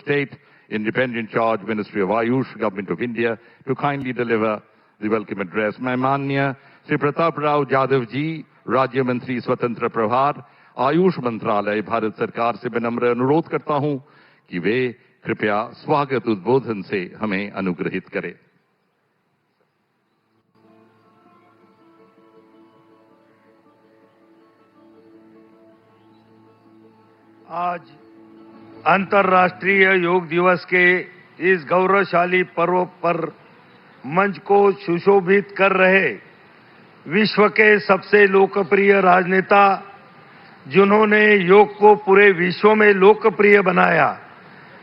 State, Independent Charge, Ministry of Ayush, Government of India, to kindly deliver the welcome address. मैं माननीय श्री प्रताप राव यादव जी, राज्य मंत्री स्वतंत्र प्रभार, आयुष मंत्रालय, भारत सरकार से विनम्र अनुरोध करता हूं कि वे कृपया स्वागत उद्बोधन से हमें अनुग्रहित करें। आज अंतर्राष्ट्रीय योग दिवस के इस गौरवशाली पर्व पर मंच को सुशोभित कर रहे विश्व के सबसे लोकप्रिय राजनेता, जिन्होंने योग को पूरे विश्व में लोकप्रिय बनाया,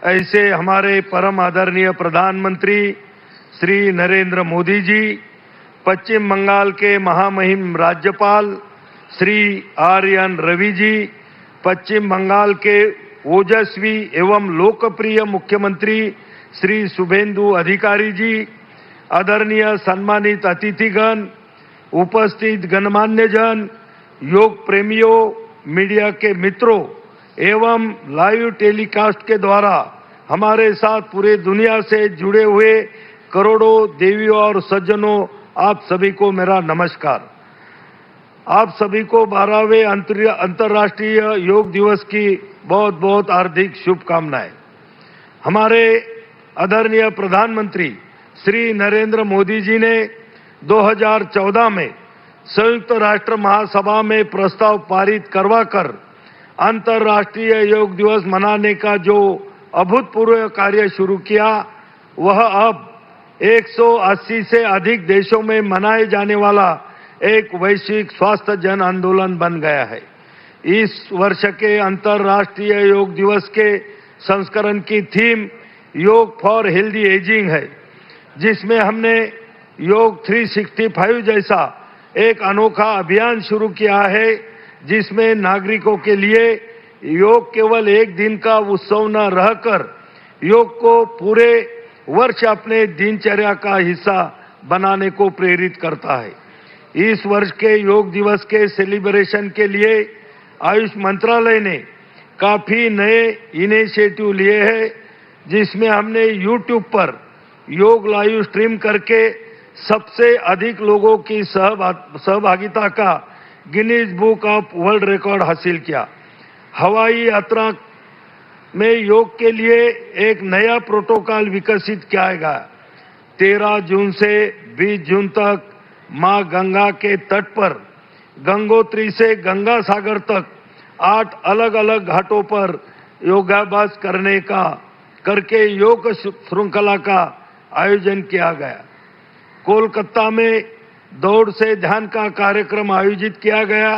ऐसे हमारे परम आदरणीय प्रधानमंत्री श्री नरेंद्र मोदी जी, पश्चिम बंगाल के महामहिम राज्यपाल श्री आर.एन. रवि जी, पश्चिम बंगाल के ओजस्वी एवं लोकप्रिय मुख्यमंत्री श्री शुभेंदु अधिकारी जी, आदरणीय सम्मानित अतिथिगण, उपस्थित गणमान्य जन, योग प्रेमियों, मीडिया के मित्रों एवं लाइव टेलीकास्ट के द्वारा हमारे साथ पूरे दुनिया से जुड़े हुए करोड़ों देवियों और सज्जनों, आप सभी को मेरा नमस्कार। आप सभी को 12वें अंतर्राष्ट्रीय योग दिवस की बहुत बहुत हार्दिक शुभकामनाएं। हमारे आदरणीय प्रधानमंत्री श्री नरेंद्र मोदी जी ने 2014 में संयुक्त राष्ट्र महासभा में प्रस्ताव पारित करवाकर अंतर्राष्ट्रीय योग दिवस मनाने का जो अभूतपूर्व कार्य शुरू किया, वह अब 180 से अधिक देशों में मनाए जाने वाला एक वैश्विक स्वास्थ्य जन आंदोलन बन गया है। इस वर्ष के अंतर्राष्ट्रीय योग दिवस के संस्करण की थीम योग फॉर हेल्दी एजिंग है, जिसमें हमने योग 365 जैसा एक अनोखा अभियान शुरू किया है, जिसमें नागरिकों के लिए योग केवल एक दिन का उत्सव न रहकर योग को पूरे वर्ष अपने दिनचर्या का हिस्सा बनाने को प्रेरित करता है। इस वर्ष के योग दिवस के सेलिब्रेशन के लिए आयुष मंत्रालय ने काफी नए इनिशिएटिव लिए हैं, जिसमें हमने YouTube पर योग लाइव स्ट्रीम करके सबसे अधिक लोगों की सहभागिता का Guinness book of world record हासिल किया। हवाई यात्रा में योग के लिए एक नया प्रोटोकॉल विकसित किया गया। 13 जून से 20 जून तक मां गंगा के तट पर गंगोत्री से गंगा सागर तक 8 अलग अलग घाटों पर योगाभ्यास करके योग श्रृंखला का आयोजन किया गया। कोलकाता में दौड़ से ध्यान का कार्यक्रम आयोजित किया गया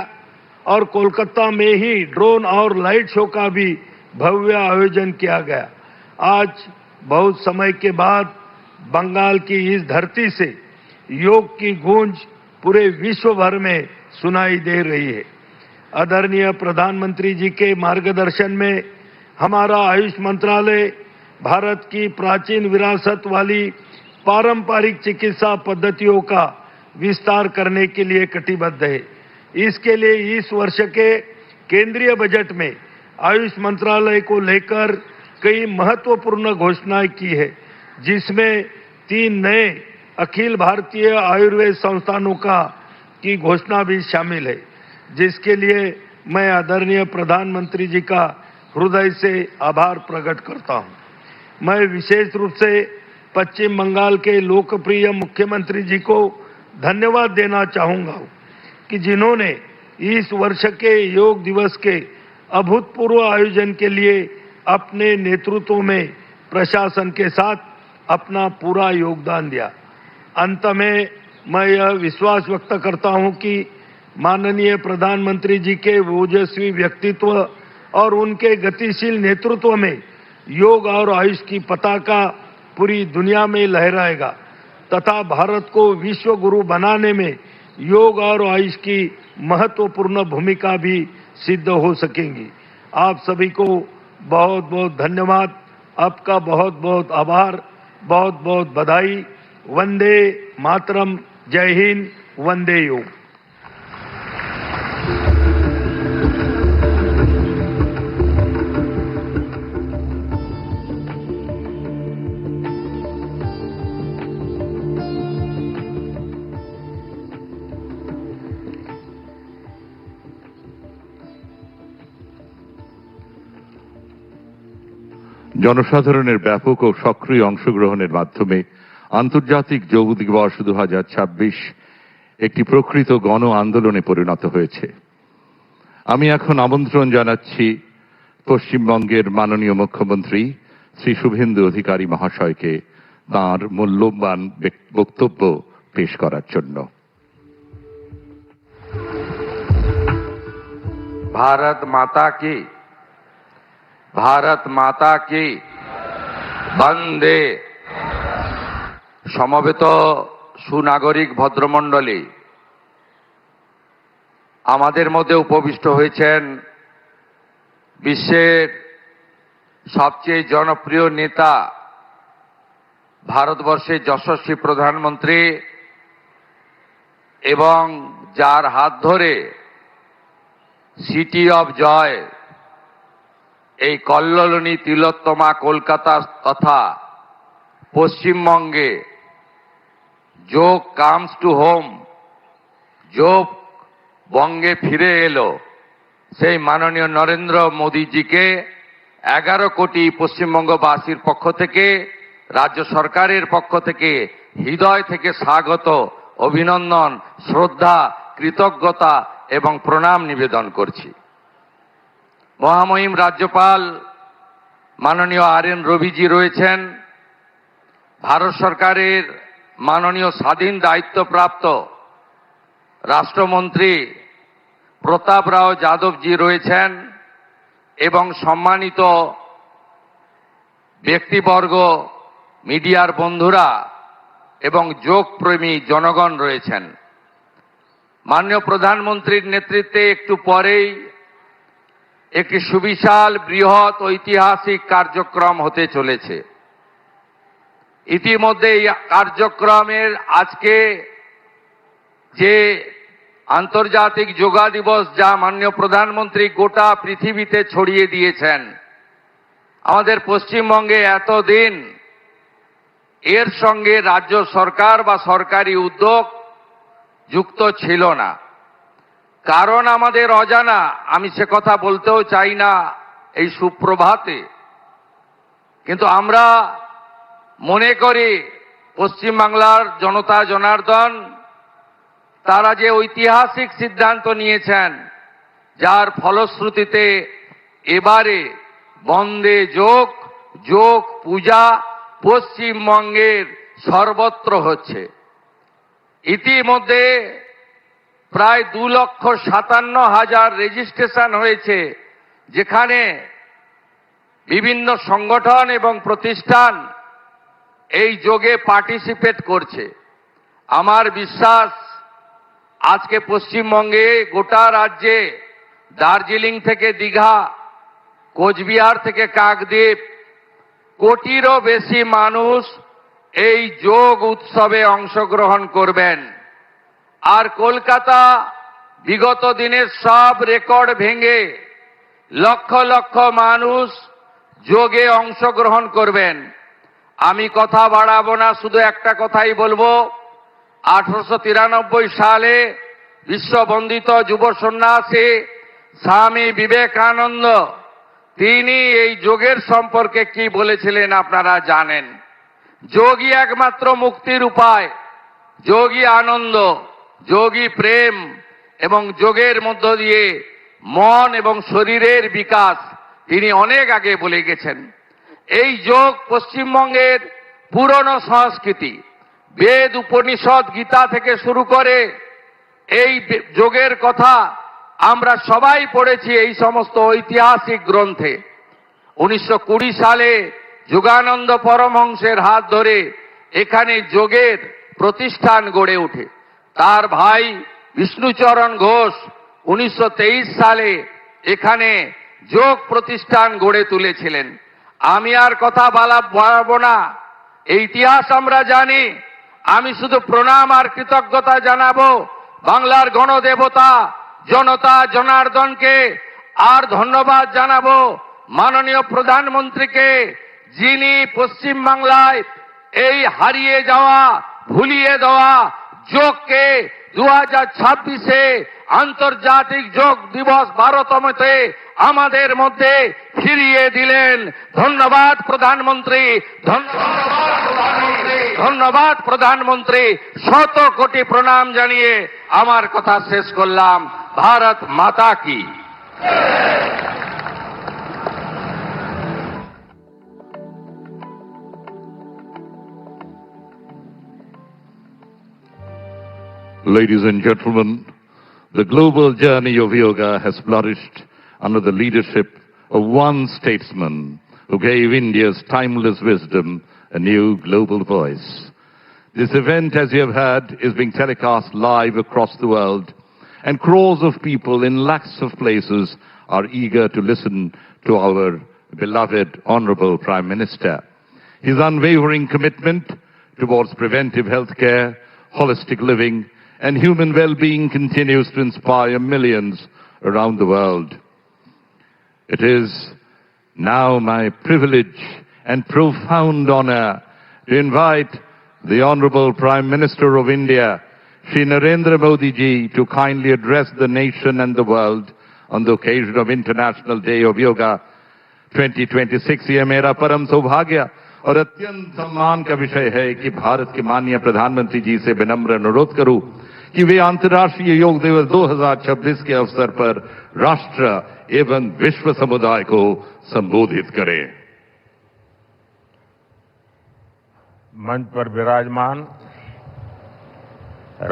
और कोलकाता में ही ड्रोन और लाइट शो का भी भव्य आयोजन किया गया। आज बहुत समय के बाद बंगाल की इस धरती से योग की गूंज पूरे विश्व भर में सुनाई दे रही है। आदरणीय प्रधानमंत्री जी के मार्गदर्शन में हमारा आयुष मंत्रालय भारत की प्राचीन विरासत वाली पारंपरिक चिकित्सा पद्धतियों का विस्तार करने के लिए कटिबद्ध है। इसके लिए इस वर्ष के केंद्रीय बजट में आयुष मंत्रालय को लेकर कई महत्वपूर्ण घोषणाएं की है, जिसमें 3 नए अखिल भारतीय आयुर्वेद संस्थानों की घोषणा भी शामिल है, जिसके लिए मैं आदरणीय प्रधानमंत्री जी का हृदय से आभार प्रकट करता हूं। मैं विशेष रूप से पश्चिम बंगाल के लोकप्रिय मुख्यमंत्री जी को धन्यवाद देना चाहूंगा कि जिन्होंने इस वर्ष के योग दिवस के अभूतपूर्व आयोजन के लिए अपने नेतृत्व में प्रशासन के साथ अपना पूरा योगदान दिया। अंत में मैं यह विश्वास व्यक्त करता हूं कि माननीय प्रधानमंत्री जी के ओजस्वी व्यक्तित्व और उनके गतिशील नेतृत्व में योग और आयुष की पताका पूरी दुनिया में लहराएगा तथा भारत को विश्व गुरु बनाने में योग और आयुष की महत्वपूर्ण भूमिका भी सिद्ध हो सकेंगी। आप सभी को बहुत बहुत धन्यवाद, आपका बहुत बहुत आभार, बहुत बहुत बधाई। वंदे मातरम, जय हिंद, वंदे योग। জনসাধারণের ব্যাপক ও সক্রিয় অংশগ্রহণের মাধ্যমে আন্তর্জাতিক যোগ দিবস 2026 একটি প্রকৃত গণ আন্দোলনে পরিণত হয়েছে। আমি এখন আমন্ত্রণ জানাচ্ছি পশ্চিমবঙ্গের মাননীয় মুখ্যমন্ত্রী শ্রী শুভেন্দু অধিকারী মহাশয়কে তাঁর মূল্যবান বক্তব্য পেশ করার জন্য। भारत माता की वंदे। সমবেত সুনাগরিক ভদ্রমণ্ডলী, আমাদের মধ্যে উপবিষ্ট হয়েছেন বিশ্বের সবচেয়ে জনপ্রিয় নেতা, ভারতবর্ষের যশস্বী প্রধানমন্ত্রী এবং যার হাত ধরে সিটি অফ জয়, এই কল্লোলিনী তিলোত্তমা কলকাতা তথা পশ্চিমবঙ্গে যোগ কামস টু হোম, যোগ বঙ্গে ফিরে এলো, সেই মাননীয় নরেন্দ্র মোদীজিকে 11 কোটি পশ্চিমবঙ্গবাসীর পক্ষ থেকে, রাজ্য সরকারের পক্ষ থেকে হৃদয় থেকে স্বাগত, অভিনন্দন, শ্রদ্ধা, কৃতজ্ঞতা এবং প্রণাম নিবেদন করছি। মহামহিম রাজ্যপাল মাননীয় RN রবিজি রয়েছেন, ভারত সরকারের মাননীয় স্বাধীন দায়িত্বপ্রাপ্ত রাষ্ট্রমন্ত্রী প্রতাপ রাও যাদবজি রয়েছেন এবং সম্মানিত ব্যক্তিবর্গ, মিডিয়ার বন্ধুরা এবং যোগপ্রেমী জনগণ রয়েছেন। মাননীয় প্রধানমন্ত্রীর নেতৃত্বে একটু পরেই একটি সুবিশাল বৃহৎ ঐতিহাসিক কার্যক্রম হতে চলেছে। ইতিমধ্যে এই কার্যক্রমের আজকে যে আন্তর্জাতিক যোগা দিবস, যা মাননীয় প্রধানমন্ত্রী গোটা পৃথিবীতে ছড়িয়ে দিয়েছেন, আমাদের পশ্চিমবঙ্গে এতদিন এর সঙ্গে রাজ্য সরকার বা সরকারি উদ্যোগ যুক্ত ছিল না। কারণ আমাদের অজানা, আমি সে কথা বলতেও চাই না এই সুপ্রভাতে, কিন্তু আমরা মনে করি পশ্চিমবাংলার জনতা জনার্দন তারা যে ঐতিহাসিক সিদ্ধান্ত নিয়েছেন, যার ফলশ্রুতিতে এবারে বন্দে যোগ, যোগ পূজা পশ্চিমবঙ্গের সর্বত্র হচ্ছে। ইতিমধ্যে প্রায় 2,57,000 রেজিস্ট্রেশন হয়েছে, যেখানে বিভিন্ন সংগঠন এবং প্রতিষ্ঠান এই যোগে পার্টিসিপেট করছে। আমার বিশ্বাস আজকে পশ্চিমবঙ্গে গোটা রাজ্যে দার্জিলিং থেকে দীঘা, কোচবিহার থেকে কাকদ্বীপ, কোটিরও বেশি মানুষ এই যোগ উৎসবে অংশগ্রহণ করবেন। আর কলকাতা বিগত দিনের সব রেকর্ড ভেঙে লক্ষ লক্ষ মানুষ যোগে অংশগ্রহণ করবেন। আমি কথা বাড়াবো না, শুধু একটা কথাই বলবো। 1893 সালে বিশ্ববন্দিত যুব সন্ন্যাসী স্বামী বিবেকানন্দ, তিনি এই যোগের সম্পর্কে কি বলেছিলেন আপনারা জানেন। যোগই একমাত্র মুক্তির উপায়, যোগই আনন্দ, যোগই প্রেম এবং যোগের মধ্য দিয়ে মন এবং শরীরের বিকাশ, তিনি অনেক আগে বলে গেছেন। এই যোগ পশ্চিমবঙ্গের পুরনো সংস্কৃতি, বেদ, উপনিষদ, গীতা থেকে শুরু করে এই যোগের কথা আমরা সবাই পড়েছি এই সমস্ত ঐতিহাসিক গ্রন্থে। 1920 সালে যোগানন্দ পরমহংসের হাত ধরে এখানে যোগের প্রতিষ্ঠান গড়ে ওঠে। তার ভাই বিষ্ণুচরণ ঘোষ 1923 সালে এখানে যোগ প্রতিষ্ঠান গড়ে তুলেছিলেন। আমি আর কথা বাড়াবো না, এই ইতিহাস আমরা জানি। আমি শুধু প্রণাম আর কৃতজ্ঞতা জানাবো বাংলার গণদেবতা জনতা জনার্দনকে, আর ধন্যবাদ জানাবো মাননীয় প্রধানমন্ত্রীকে, যিনি পশ্চিমবাংলায় এই হারিয়ে যাওয়া, ভুলিয়ে দেওয়া যোগকে 2026-এ আন্তর্জাতিক যোগ দিবস 12তমতে আমাদের মধ্যে ফিরিয়ে দিলেন। ধন্যবাদ প্রধানমন্ত্রী, ধন্যবাদ প্রধানমন্ত্রী। শত কোটি প্রণাম জানিয়ে আমার কথা শেষ করলাম। ভারত মাতা কি। Ladies and gentlemen, the global journey of yoga has flourished under the leadership of one statesman who gave India's timeless wisdom a new global voice. This event, as you have heard, is being telecast live across the world, and crores of people in lakhs of places are eager to listen to our beloved Honorable Prime Minister. His unwavering commitment towards preventive health care, holistic living, and human well-being continues to inspire millions around the world. It is now my privilege and profound honor to invite the Honorable Prime Minister of India, Shri Narendra Modi ji, to kindly address the nation and the world on the occasion of International Day of Yoga 2026. ये मेरा परम सौभाग्य और अत्यंत सम्मान का विषय है कि भारत के माननीय प्रधानमंत्री जी से विनम्र अनुरोध करूं कि वे अंतर्राष्ट्रीय योग दिवस 2026 के अवसर पर राष्ट्र एवं विश्व समुदाय को संबोधित करें। मंच पर विराजमान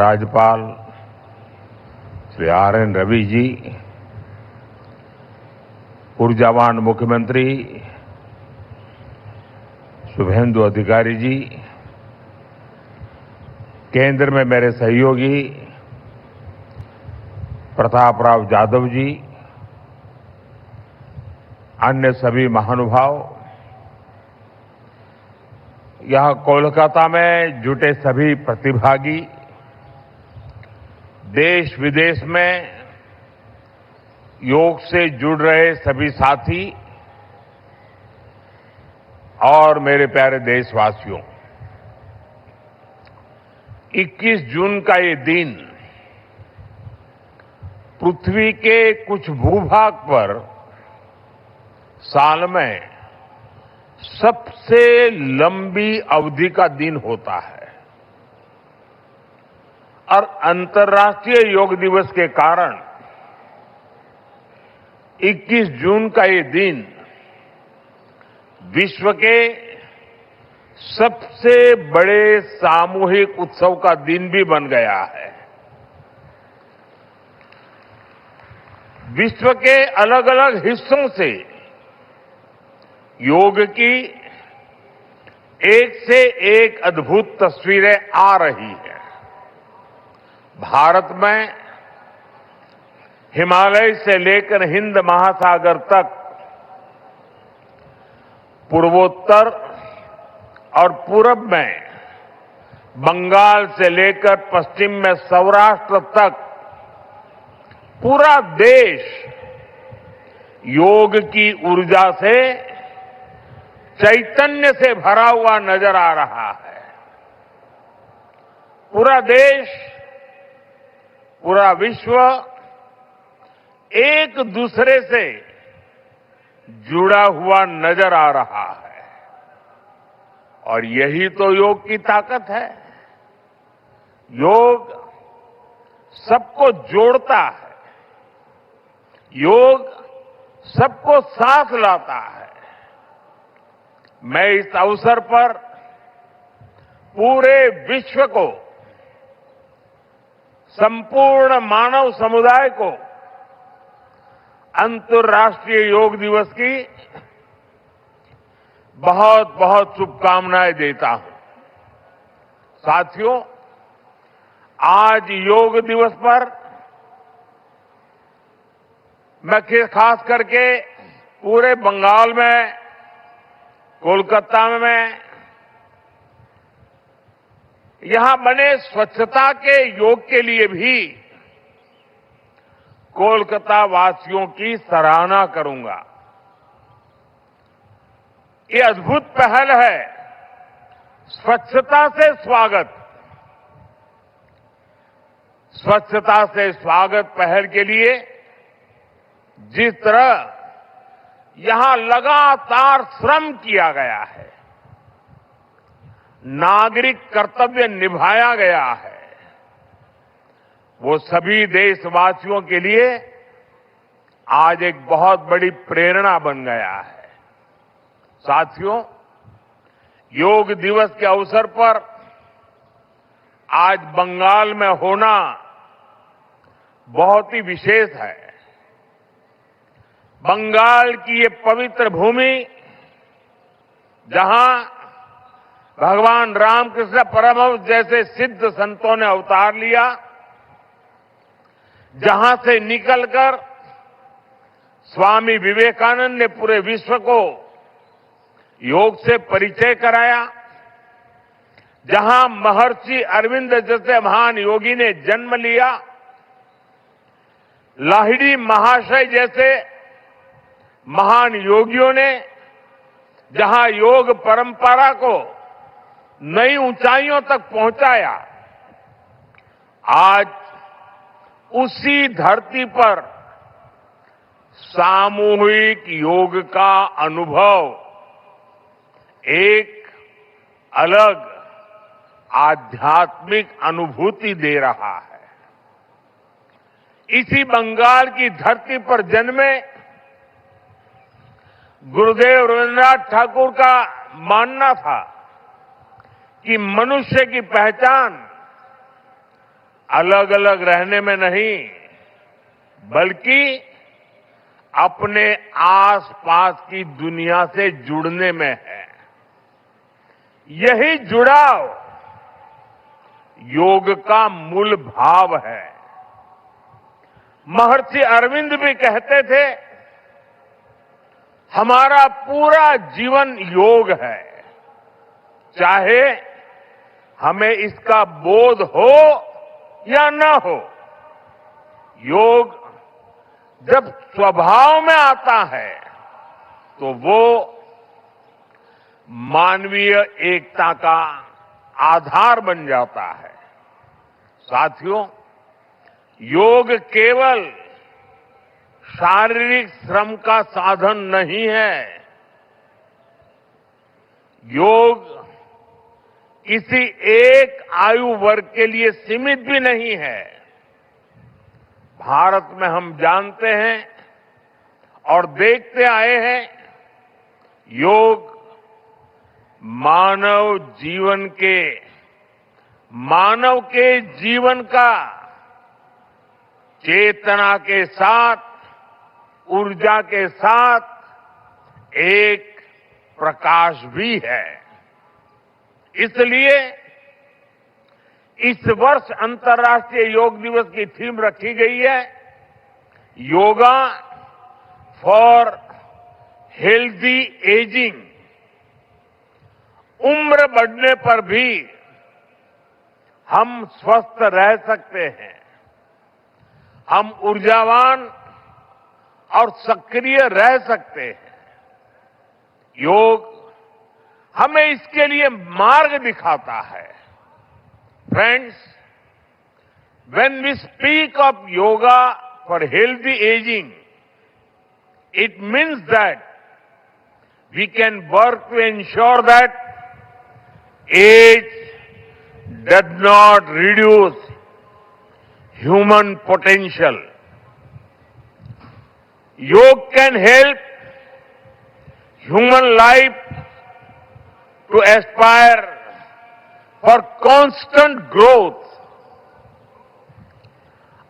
राज्यपाल श्री RN रवि जी, ऊर्जावान मुख्यमंत्री शुभेंदु अधिकारी जी, केंद्र में मेरे सहयोगी प्रताप राव जाधव जी, अन्य सभी महानुभाव, यहां कोलकाता में जुटे सभी प्रतिभागी, देश विदेश में योग से जुड़ रहे सभी साथी और मेरे प्यारे देशवासियों, 21 जून का ये दिन पृथ्वी के कुछ भूभाग पर साल में सबसे लंबी अवधि का दिन होता है और अंतर्राष्ट्रीय योग दिवस के कारण 21 जून का ये दिन विश्व के सबसे बड़े सामूहिक उत्सव का दिन भी बन गया है। विश्व के अलग अलग हिस्सों से योग की एक से एक अद्भुत तस्वीरें आ रही हैं। भारत में हिमालय से लेकर हिंद महासागर तक, पूर्वोत्तर और पूरब में बंगाल से लेकर पश्चिम में सौराष्ट्र तक पूरा देश योग की ऊर्जा से, चैतन्य से भरा हुआ नजर आ रहा है। पूरा देश, पूरा विश्व एक दूसरे से जुड़ा हुआ नजर आ रहा है और यही तो योग की ताकत है। योग सबको जोड़ता है, योग सबको साथ लाता है। मैं इस अवसर पर पूरे विश्व को, संपूर्ण मानव समुदाय को अंतर्राष्ट्रीय योग दिवस की बहुत बहुत शुभकामनाएं देता हूं। साथियों, आज योग दिवस पर मैं खास करके पूरे बंगाल में, कोलकाता में यहां बने स्वच्छता के योग के लिए भी कोलकाता वासियों की सराहना करूंगा। ये अद्भुत पहल है, स्वच्छता से स्वागत। स्वच्छता से स्वागत पहल के लिए जिस तरह यहां लगातार श्रम किया गया है, नागरिक कर्तव्य निभाया गया है, वो सभी देशवासियों के लिए आज एक बहुत बड़ी प्रेरणा बन गया है। साथियों, योग दिवस के अवसर पर आज बंगाल में होना बहुत ही विशेष है। बंगाल की ये पवित्र भूमि, जहां भगवान रामकृष्ण परमहंस जैसे सिद्ध संतों ने अवतार लिया, जहां से निकलकर स्वामी विवेकानंद ने पूरे विश्व को योग से परिचय कराया, जहां महर्षि अरविंद जैसे महान योगी ने जन्म लिया, लाहिड़ी महाशय जैसे महान योगियों ने जहां योग परंपरा को नई ऊंचाइयों तक पहुंचाया, आज उसी धरती पर सामूहिक योग का अनुभव एक अलग आध्यात्मिक अनुभूति दे रहा है। इसी बंगाल की धरती पर जन्मे गुरुदेव रविन्द्रनाथ ठाकुर का मानना था कि मनुष्य की पहचान अलग अलग रहने में नहीं, बल्कि अपने आसपास की दुनिया से जुड़ने में है। यही जुड़ाव योग का मूल भाव है। महर्षि अरविंद भी कहते थे, हमारा पूरा जीवन योग है, चाहे हमें इसका बोध हो या न हो। योग जब स्वभाव में आता है तो वो मानवीय एकता का आधार बन जाता है। साथियों, योग केवल शारीरिक श्रम का साधन नहीं है। योग किसी एक आयु वर्ग के लिए सीमित भी नहीं है। भारत में हम जानते हैं और देखते आए हैं, योग मानव के जीवन का चेतना के साथ, ऊर्जा के साथ एक प्रकाश भी है। इसलिए इस वर्ष अंतर्राष्ट्रीय योग दिवस की थीम रखी गई है, योगा फॉर हेल्दी एजिंग। उम्र बढ़ने पर भी हम स्वस्थ रह सकते हैं, हम ऊर्जावान और सक्रिय रह सकते हैं। योग हमें इसके लिए मार्ग दिखाता है। Friends, when we speak of yoga for healthy aging, it means that we can work to ensure that age does not reduce human potential. Yoga can help human life to aspire for constant growth.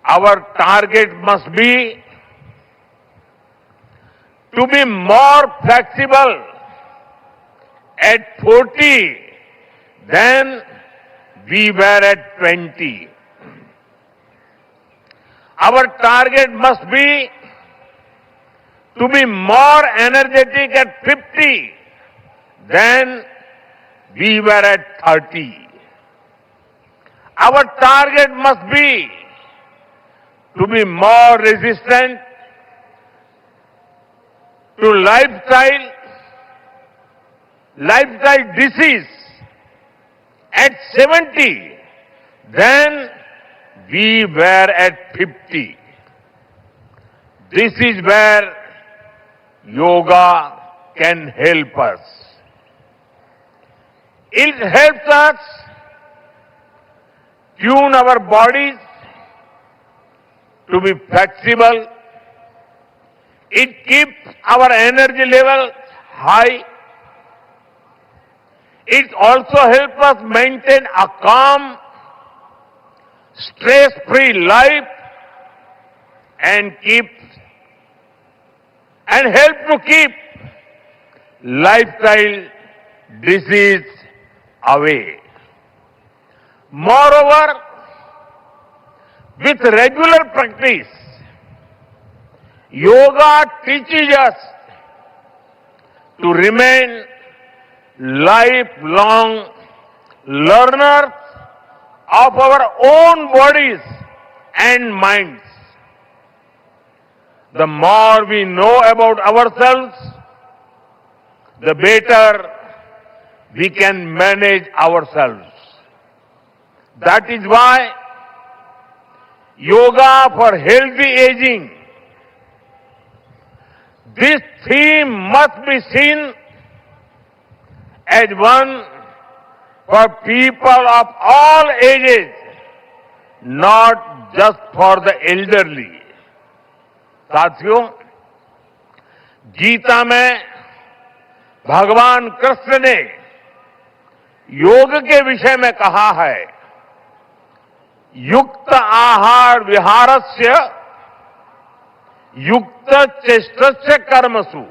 Our target must be to be more flexible at 40 than we were at 20. Our target must be to be more energetic at 50 than we were at 30. Our target must be to be more resistant to lifestyle disease at 70 than we were at 50. This is where yoga can help us. It helps us tune our bodies to be flexible. It keeps our energy level high. It also helps us maintain a calm, stress-free life and help to keep lifestyle disease away. Moreover, with regular practice, yoga teaches us to remain lifelong learners of our own bodies and minds. The more we know about ourselves, the better we can manage ourselves. That is why yoga for healthy aging, this theme must be seen as one for people of all ages, not just for the elderly. साथियों, गीता में भगवान कृष्ण ने योग के विषय में कहा है, युक्त आहार विहारस्य युक्त चेष्टस्य कर्मसु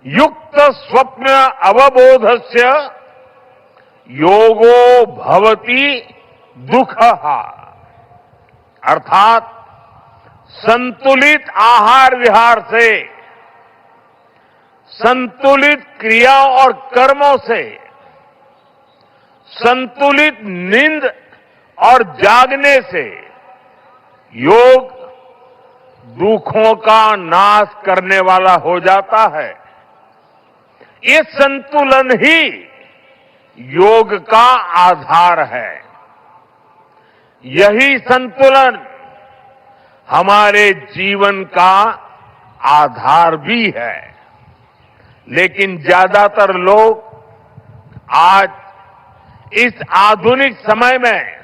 युक्त स्वप्न अवबोधस्य योगो भवति दुःखः। अर्थात संतुलित आहार विहार से, संतुलित क्रियाओं और कर्मों से, संतुलित नींद और जागने से योग दुखों का नाश करने वाला हो जाता है। ये संतुलन ही योग का आधार है। यही संतुलन हमारे जीवन का आधार भी है। लेकिन ज्यादातर लोग आज इस आधुनिक समय में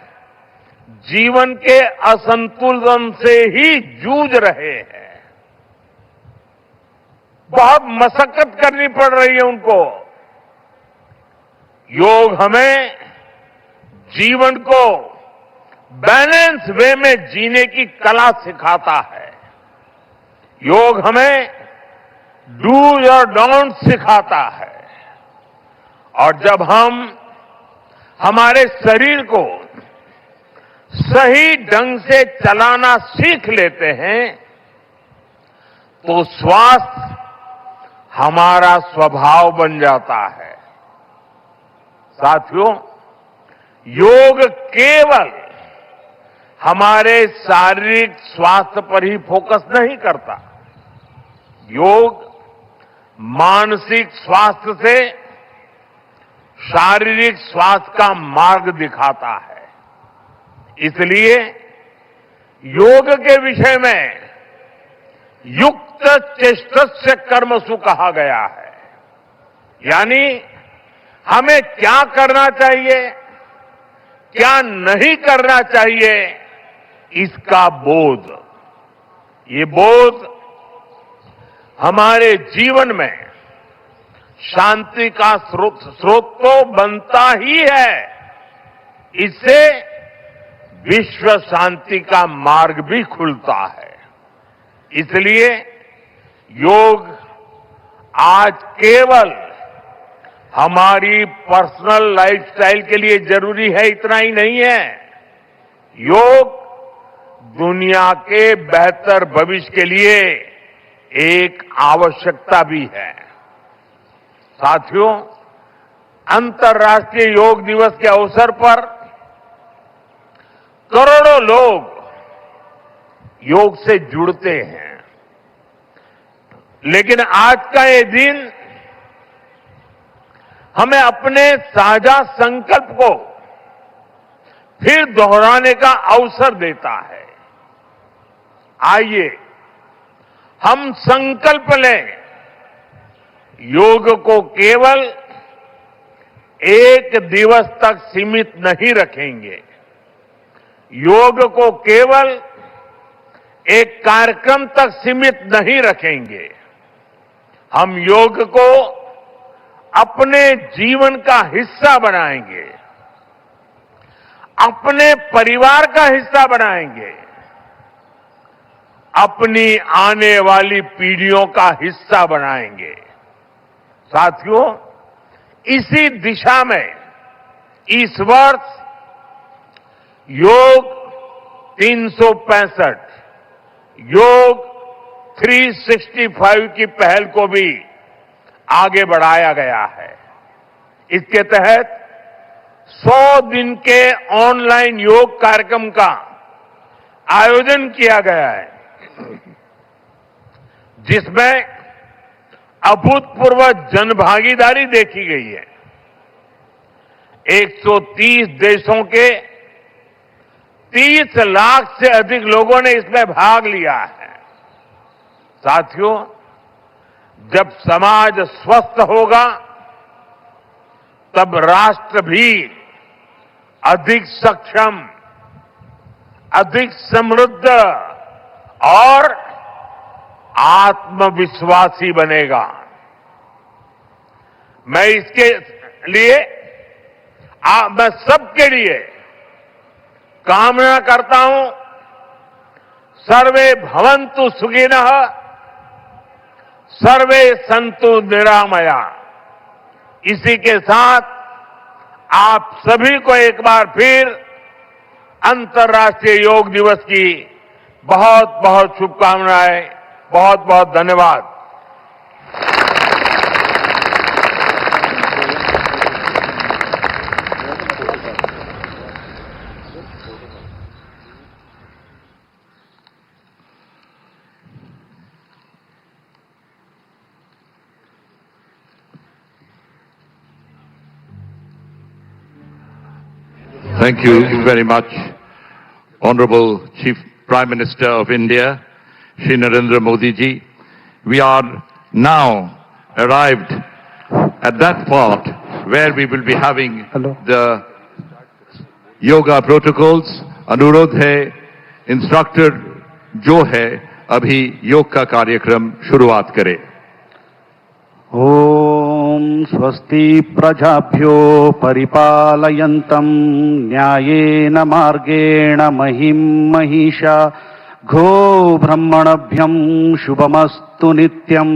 जीवन के असंतुलन से ही जूझ रहे हैं। बहुत मशक्कत करनी पड़ रही है उनको। योग हमें जीवन को बैलेंस वे में जीने की कला सिखाता है। योग हमें डूज और डोंट सिखाता है। और जब हम हमारे शरीर को सही ढंग से चलाना सीख लेते हैं तो स्वास्थ्य हमारा स्वभाव बन जाता है। साथियों, योग केवल हमारे शारीरिक स्वास्थ्य पर ही फोकस नहीं करता। योग मानसिक स्वास्थ्य से शारीरिक स्वास्थ्य का मार्ग दिखाता है। इसलिए योग के विषय में युक्त चेष्टस्य कर्मसु कहा गया है। यानी हमें क्या करना चाहिए, क्या नहीं करना चाहिए, इसका बोध। ये बोध हमारे जीवन में शांति का स्रोत तो बनता ही है। इससे विश्व शांति का मार्ग भी खुलता है। इसलिए योग आज केवल हमारी पर्सनल लाइफस्टाइल के लिए जरूरी है इतना ही नहीं है। योग दुनिया के बेहतर भविष्य के लिए एक आवश्यकता भी है। साथियों, अंतर्राष्ट्रीय योग दिवस के अवसर पर करोड़ों लोग योग से जुड़ते हैं। लेकिन आज का ये दिन हमें अपने साझा संकल्प को फिर दोहराने का अवसर देता है। आइए हम संकल्प लें, योग को केवल एक दिवस तक सीमित नहीं रखेंगे, योग को केवल एक कार्यक्रम तक सीमित नहीं रखेंगे। हम योग को अपने जीवन का हिस्सा बनाएंगे, अपने परिवार का हिस्सा बनाएंगे, अपनी आने वाली पीढ़ियों का हिस्सा बनाएंगे। साथियों, इसी दिशा में इस वर्ष योग 365 योग 365 की पहल को भी आगे बढ़ाया गया है। इसके तहत 100 दिन के ऑनलाइन योग कार्यक्रम का आयोजन किया गया है, जिसमें अभूतपूर्व जनभागीदारी देखी गई है। 130 देशों के 30 लाख से अधिक लोगों ने इसमें भाग लिया है। साथियों, जब समाज स्वस्थ होगा तब राष्ट्र भी अधिक सक्षम, अधिक समृद्ध और आत्मविश्वासी बनेगा। मैं इसके लिए मैं सबके लिए कामना करता हूं, सर्वे भवन्तु सुखिनः, सर्वे सन्तु निरामया। इसी के साथ आप सभी को एक बार फिर अंतर्राष्ट्रीय योग दिवस की बहुत बहुत शुभकामनाएं, बहुत बहुत धन्यवाद। Thank you very much, Honorable Chief Prime Minister of India, Shri Narendra Modi ji. We are now arrived at that part where we will be having the yoga protocols. अनुरोध है, इंस्ट्रक्टर जो है अभी योग का कार्यक्रम शुरुआत करे। ओम स्वस्ति प्रजाभ्यो परिपालयन्तं न्यायेन मार्गेण महिं महिषा घो ब्रह्मणभ्यं शुभमस्तु नित्यं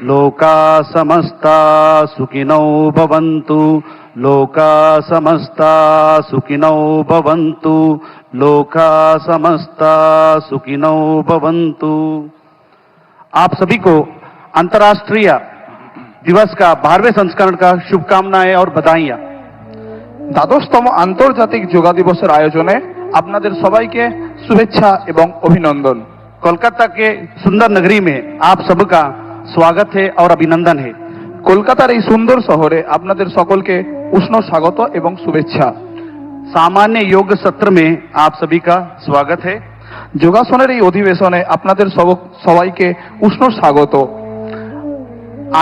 लोका समस्ता सुखिनो भवन्तु लोका समस्ता सुखिनो भवन्तु लोका समस्ता सुखिनो भवन्तु। आप सभी को अंतर्राष्ट्रीय दिवस का 12वें संस्करण का शुभकामनाएं और बधाइयां। দ্বাদশতম আন্তর্জাতিক যোগা দিবসের আয়োজনে আপনাদের সবাইকে শুভেচ্ছা এবং অভিনন্দন। कोलकाता के सुंदर नगरी में आप सबका स्वागत है और अभिनंदन है। কলকাতার এই সুন্দর শহরে আপনাদের সকলকে উষ্ণ স্বাগত এবং শুভেচ্ছা। सामान्य योग सत्र में आप सभी का स्वागत है। যোগাসনের এই অধিবেশনে আপনাদের সবাইকে উষ্ণ স্বাগত।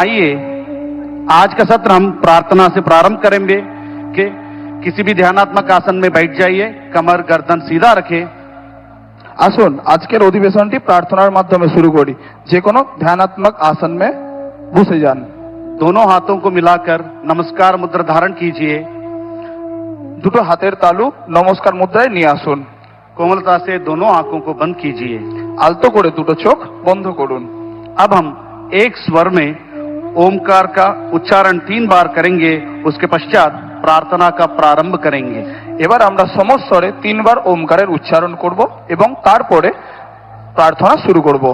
आइए आज का सत्र हम प्रार्थना से प्रारंभ करेंगे कि किसी भी ध्यानात्मक आसन में बैठ जाइए, कमर गर्दन सीधा रखें। আসুন আজকের অধিবেশনটি প্রার্থনার মাধ্যমে শুরু করি। যে কোনো ধ্যানাত্মক आसन में বসে যান। दोनों हाथों को मिलाकर नमस्कार मुद्रा धारण कीजिए। দুটো হাতের তালু নমস্কার মুদ্রায় নিয়ে আসুন। कोमलता से दोनों आंखों को बंद कीजिए। আলতো করে দুটো চোখ বন্ধ করুন। अब हम एक स्वर में ओमकार का उच्चारण 3 बार करेंगे, उसके पश्चात प्रार्थना का प्रारंभ करेंगे। এবার আমরা সমস্বরে 3 বার ওমকারের উচ্চারণ করব এবং তারপরে প্রার্থনা শুরু করব।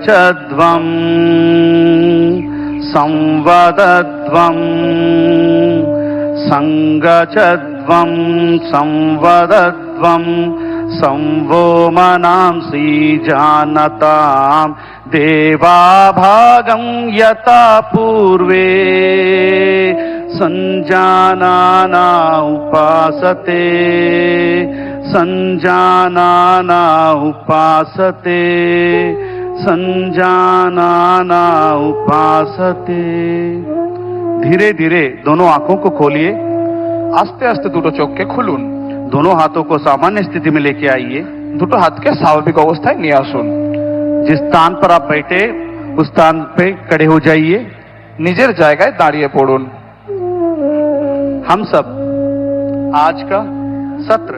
संगचध्वं संवदध्वं संगचध्वं संवदध्वं संवो मनांसि जानतां देवाभागं यथा पूर्वे संजानाना उपासते संजानाना उपासते संजानाना उपासते। धीरे धीरे दोनों आंखों को खोलिए, আস্তে আস্তে দুটো চোখকে খুলুন, दोनों हाथों को सामान्य स्थिति में लेके आइए। দুটো হাতকে স্বাভাবিক অবস্থায় নিয়ে আসুন। जिस स्थान पर आप बैठे उस स्थान पे खड़े हो जाइए। নিজের জায়গায় দাঁড়িয়ে পড়ুন। हम सब आज का सत्र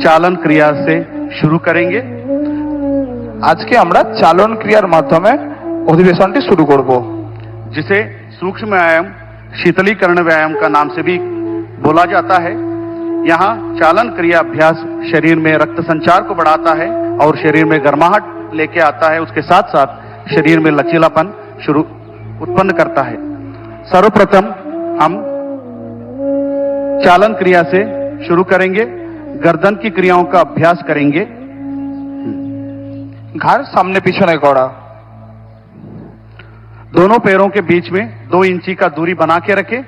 चालन क्रिया से शुरू करेंगे। আজকে আমরা চালন ক্রিয়ার মাধ্যমে অধিবেশনটি শুরু করব, जिसे सूक्ष्म व्यायाम शीतलीकरण व्यायाम का नाम से भी बोला जाता है। यहाँ चालन क्रिया अभ्यास शरीर में रक्त संचार को बढ़ाता है और शरीर में गर्माहट लेके आता है, उसके साथ साथ शरीर में लचीलापन उत्पन्न करता है। सर्वप्रथम हम चालन क्रिया से शुरू करेंगे, गर्दन की क्रियाओं का अभ्यास करेंगे। ঘাড় সামনে পিছনে করা, दोनों पैरों के बीच में 2 इंची का दूरी बना के रखें।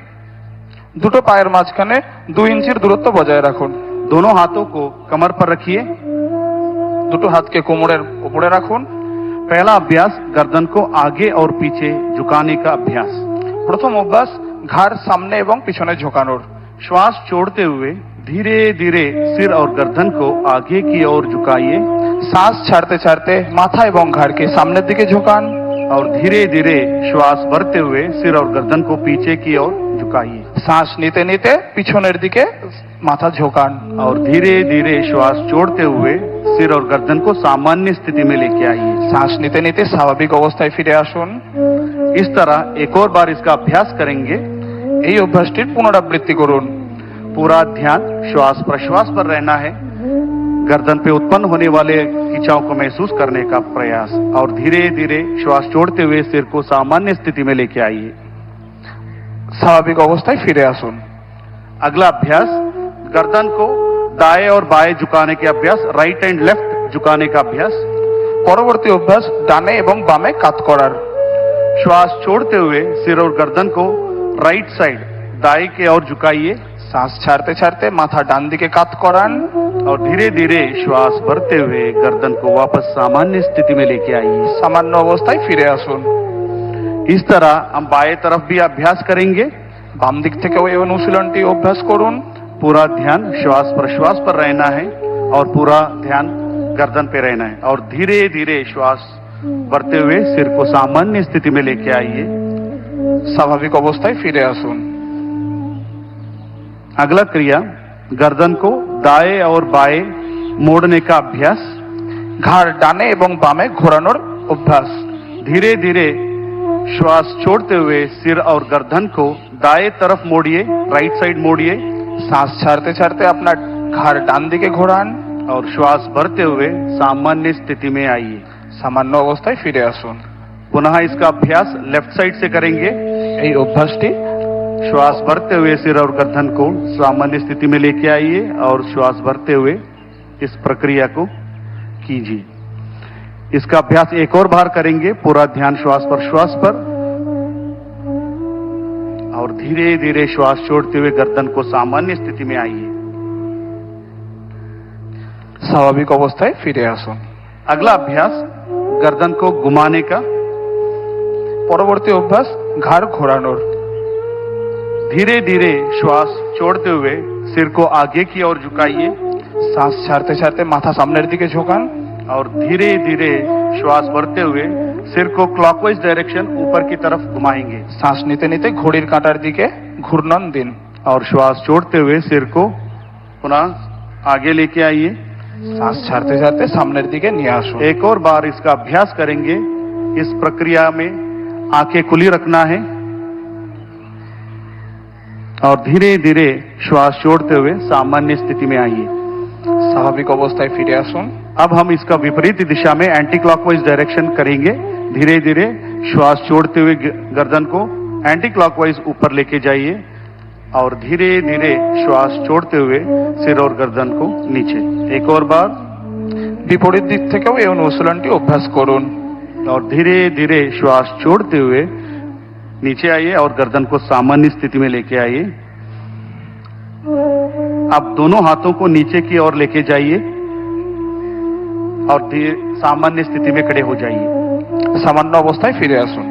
দুটো পায়ের মাঝখানে 2 ইঞ্চির দূরত্ব বজায় রাখুন। दोनों हाथों को कमर पर रखिए। দুটো হাতকে কোমরের উপরে রাখুন। पहला अभ्यास गर्दन को आगे और पीछे झुकाने का अभ्यास। প্রথম অভ্যাস ঘাড় সামনে এবং পিছনে ঝোঁকানোর। श्वास छोड़ते हुए धीरे धीरे सिर और गर्दन को आगे की ओर झुकाइए শ্বাস ছাড়তে ছাড়তে মাথা এবং ঘাড়কে সামনের দিকে ঝোঁকান। और धीरे धीरे श्वास भरते हुए सिर और गर्दन को पीछे की ओर झुकाइए শ্বাস নিতে নিতে পিছনের দিকে মাথা ঝোঁকান। और धीरे धीरे श्वास छोड़ते हुए सिर और गर्दन को सामान्य स्थिति में लेके आइए। শ্বাস নিতে নিতে স্বাভাবিক অবস্থায় ফিরে আসুন। इस तरह एक और बार इसका अभ्यास करेंगे। এই অভ্যাসটির পুনরাবৃত্তি করুন। पूरा ध्यान श्वास प्रश्वास पर रहना है। गर्दन पे उत्पन्न होने वाले खिंचाव को महसूस करने का प्रयास और धीरे धीरे श्वास छोड़ते हुए सिर को सामान्य स्थिति में लेके आइए। স্বাভাবিক অবস্থায় ফিরে আসুন। अगला अभ्यास गर्दन को दाएं और बाएं झुकाने के अभ्यास, राइट एंड लेफ्ट झुकाने का अभ्यास। পরবর্তী অভ্যাস ডানে এবং বামে কাত করার। श्वास छोड़ते हुए सिर और गर्दन को राइट साइड दाएं की ओर झुकाइए শ্বাস ছাড়তে ছাড়তে মাথা ডান দিকে কাত করান। और धीरे धीरे श्वास भरते हुए गर्दन को वापस सामान्य स्थिति में लेके आइए। সামান্য অবস্থায় ফিরে আসুন। इस तरह हम बाएं तरफ भी अभ्यास करेंगे। বাম দিক থেকেও এই অনুশীলনটি অভ্যাস করুন। पूरा ध्यान श्वास प्रश्वास पर रहना है और पूरा ध्यान गर्दन पे रहना है और धीरे धीरे श्वास भरते हुए सिर को सामान्य स्थिति में लेके आइए। স্বাভাবিক অবস্থায় ফিরে আসুন। अगला क्रिया गर्दन को दाएं और बाएं मोड़ने का अभ्यास। ঘাড় ডানে এবং বামে ঘোরানোর অভ্যাস। धीरे धीरे श्वास छोड़ते हुए सिर और गर्दन को दाएं तरफ मोड़िए, राइट साइड मोड़िए। শ্বাস ছাড়তে ছাড়তে আপনার ঘাড় ডান দিকে ঘোরান और श्वास भरते हुए सामान्य स्थिति में आइए। সামান্য অবস্থায় ফিরে আসুন। पुनः इसका अभ्यास लेफ्ट साइड से करेंगे। এই অভ্যাসটি श्वास भरते हुए सिर और गर्दन को सामान्य स्थिति में लेके आइए और श्वास भरते हुए इस प्रक्रिया को कीजिए। इसका अभ्यास एक और बार करेंगे। पूरा ध्यान श्वास प्रश्वास पर और धीरे धीरे श्वास छोड़ते हुए गर्दन को सामान्य स्थिति में आइए। স্বাভাবিক অবস্থায় ফিরে আসুন। अगला अभ्यास गर्दन को घुमाने का। পরবর্তী অভ্যাস ঘাড় ঘোরানোর। धीरे धीरे श्वास छोड़ते हुए सिर को आगे की ओर झुकाइए শ্বাস ছাড়তে ছাড়তে মাথা সামনের দিকে ঝোঁকান। और धीरे धीरे श्वास भरते हुए सिर को क्लॉकवाइज डायरेक्शन ऊपर की तरफ घुमाएंगे। শ্বাস নিতে নিতে ঘড়ির কাঁটার দিকে ঘূর্ণন দিন। और श्वास छोड़ते हुए सिर को पुनः आगे लेके आइए। শ্বাস ছাড়তে ছাড়তে সামনের দিকে নিয়ে আসুন। एक और बार इसका अभ्यास करेंगे। इस प्रक्रिया में आंखें खुली रखना है और धीरे धीरे श्वास छोड़ते हुए सामान्य स्थिति में आइए। স্বাভাবিক অবস্থায় ফিরে আসুন। अब हम इसका विपरीत दिशा में एंटी क्लॉकवाइज डायरेक्शन करेंगे। धीरे धीरे श्वास छोड़ते हुए गर्दन को एंटी क्लॉकवाइज ऊपर लेके जाइए और धीरे धीरे श्वास छोड़ते हुए सिर और गर्दन को नीचे। एक और बार। বিপরীত দিক থেকেও এই অনুশীলনটি অভ্যাস করুন। और धीरे धीरे श्वास छोड़ते हुए नीचे आइए और गर्दन को सामान्य स्थिति में लेके आइए। अब दोनों हाथों को नीचे की ओर लेके जाइए और सामान्य स्थिति में खड़े हो जाइए। সামান্য অবস্থায় ফিরে আসুন।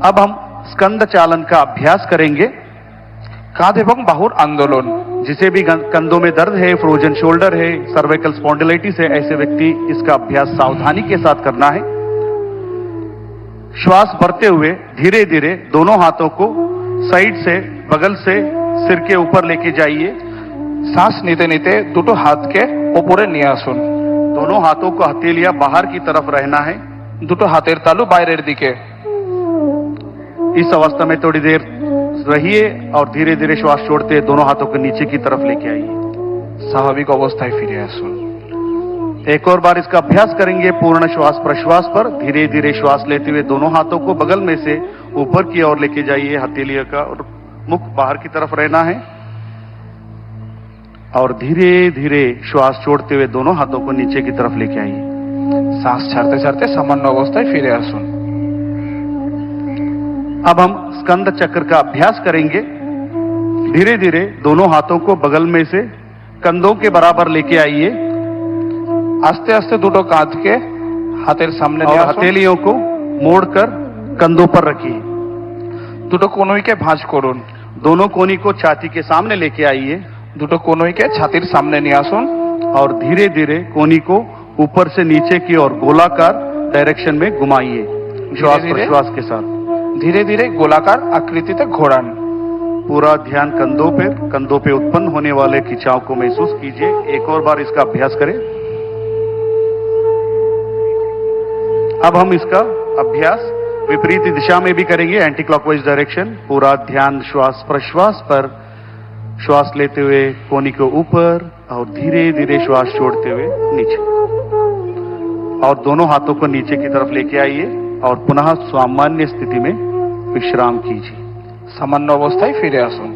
अब हम स्कंद चालन का अभ्यास करेंगे। কাঁধ এবং বাহুর আন্দোলন। जिसे भी कंधों में दर्द है, फ्रोजन शोल्डर है, सर्वाइकल स्पॉन्डिलाइटिस है, ऐसे व्यक्ति इसका अभ्यास सावधानी के साथ करना है। श्वास भरते हुए धीरे धीरे दोनों हाथों को साइड से, बगल से सिर के ऊपर लेके जाइए। শ্বাস নিতে নিতে দুটো হাতকে ওপরে নিয়ে আসুন। दोनों हाथों को हथेलियां बाहर की तरफ रहना है। দুটো হাতের তালু বাইরের দিকে। इस अवस्था में थोड़ी देर रहिए और धीरे धीरे श्वास छोड़ते दोनों हाथों को नीचे की तरफ लेके आइए। স্বাভাবিক অবস্থায় ফিরে আসুন। एक और बार इसका अभ्यास करेंगे पूर्ण श्वास प्रश्वास पर। धीरे धीरे श्वास लेते हुए दोनों हाथों को बगल में से ऊपर की ओर लेके जाइए। हथेलियों का और मुख बाहर की तरफ रहना है और धीरे धीरे श्वास छोड़ते हुए दोनों हाथों को नीचे की तरफ लेके आइए। শ্বাস ছাড়তে ছাড়তে সামান্য অবস্থায় ফিরে আসুন। अब हम स्कंद चक्र का अभ्यास करेंगे। धीरे धीरे दोनों हाथों को बगल में से कंधों के बराबर लेके आइए। আস্তে আস্তে দুটো কাঁধকে হাতের সামনে और নিয়ে আসুন। हथेलियों को मोड़कर कंधों पर रखिए। দুটো কনুইকে ভাঁজ করুন। दोनों कोनी को छाती के सामने लेके आइए দুটো কনুইকে ছাতির সামনে নিয়ে আসুন और धीरे धीरे कोनी को ऊपर से नीचे की ओर गोलाकार डायरेक्शन में घुमाइए श्वास धीरे-धीरे? प्रश्वास के साथ। ধীরে ধীরে গোলাকার আকৃতিতে ঘোরান। पूरा ध्यान कंधों पे उत्पन्न होने वाले खिंचाव को महसूस कीजिए। एक और बार इसका अभ्यास करें। अब हम इसका अभ्यास विपरीत दिशा में भी करेंगे, एंटी क्लॉकवाइज डायरेक्शन। पूरा ध्यान श्वास प्रश्वास पर। श्वास लेते हुए कोनी को ऊपर और धीरे धीरे श्वास छोड़ते हुए नीचे और दोनों हाथों को नीचे की तरफ लेके आइए और पुनः सामान्य स्थिति में विश्राम कीजिए। সামান্য অবস্থায় ফিরে আসুন।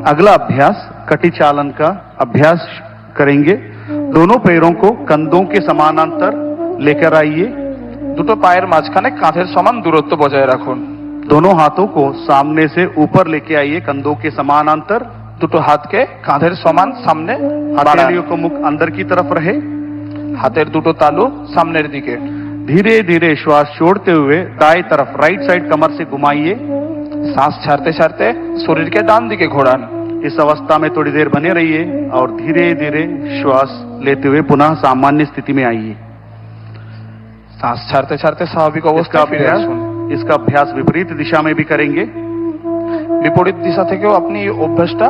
अगला अभ्यास कटी चालन का अभ्यास करेंगे। दोनों पैरों को कंधों के समानांतर लेकर आइए। দুটো পায়ের মাঝখানে কাঁধের সমান দূরত্ব বজায় রাখুন। दोनों हाथों को सामने से ऊपर लेके आइए कंधों के समानांतर। দুটো হাতকে কাঁধের সমান সামনে বাড়ান। हथेलियों को मुख अंदर की तरफ रहे। হাতের দুটো তালু সামনের দিকে। धीरे धीरे श्वास छोड़ते हुए दाएं तरफ राइट साइड कमर से घुमाइए। শ্বাস ছাড়তে ছাড়তে শরীরকে ডান দিকে ঘোরান। इस अवस्था में थोड़ी देर बने रहिए और धीरे धीरे श्वास लेते हुए पुनः सामान्य स्थिति में आइए। শ্বাস ছাড়তে ছাড়তে স্বাভাবিক इसका অবস্থায় ফিরে अभ्यास আসুন। इसका अभ्यास विपरीत दिशा में भी करेंगे বিপরীত দিশা থেকেও আপনি এই অভ্যাসটা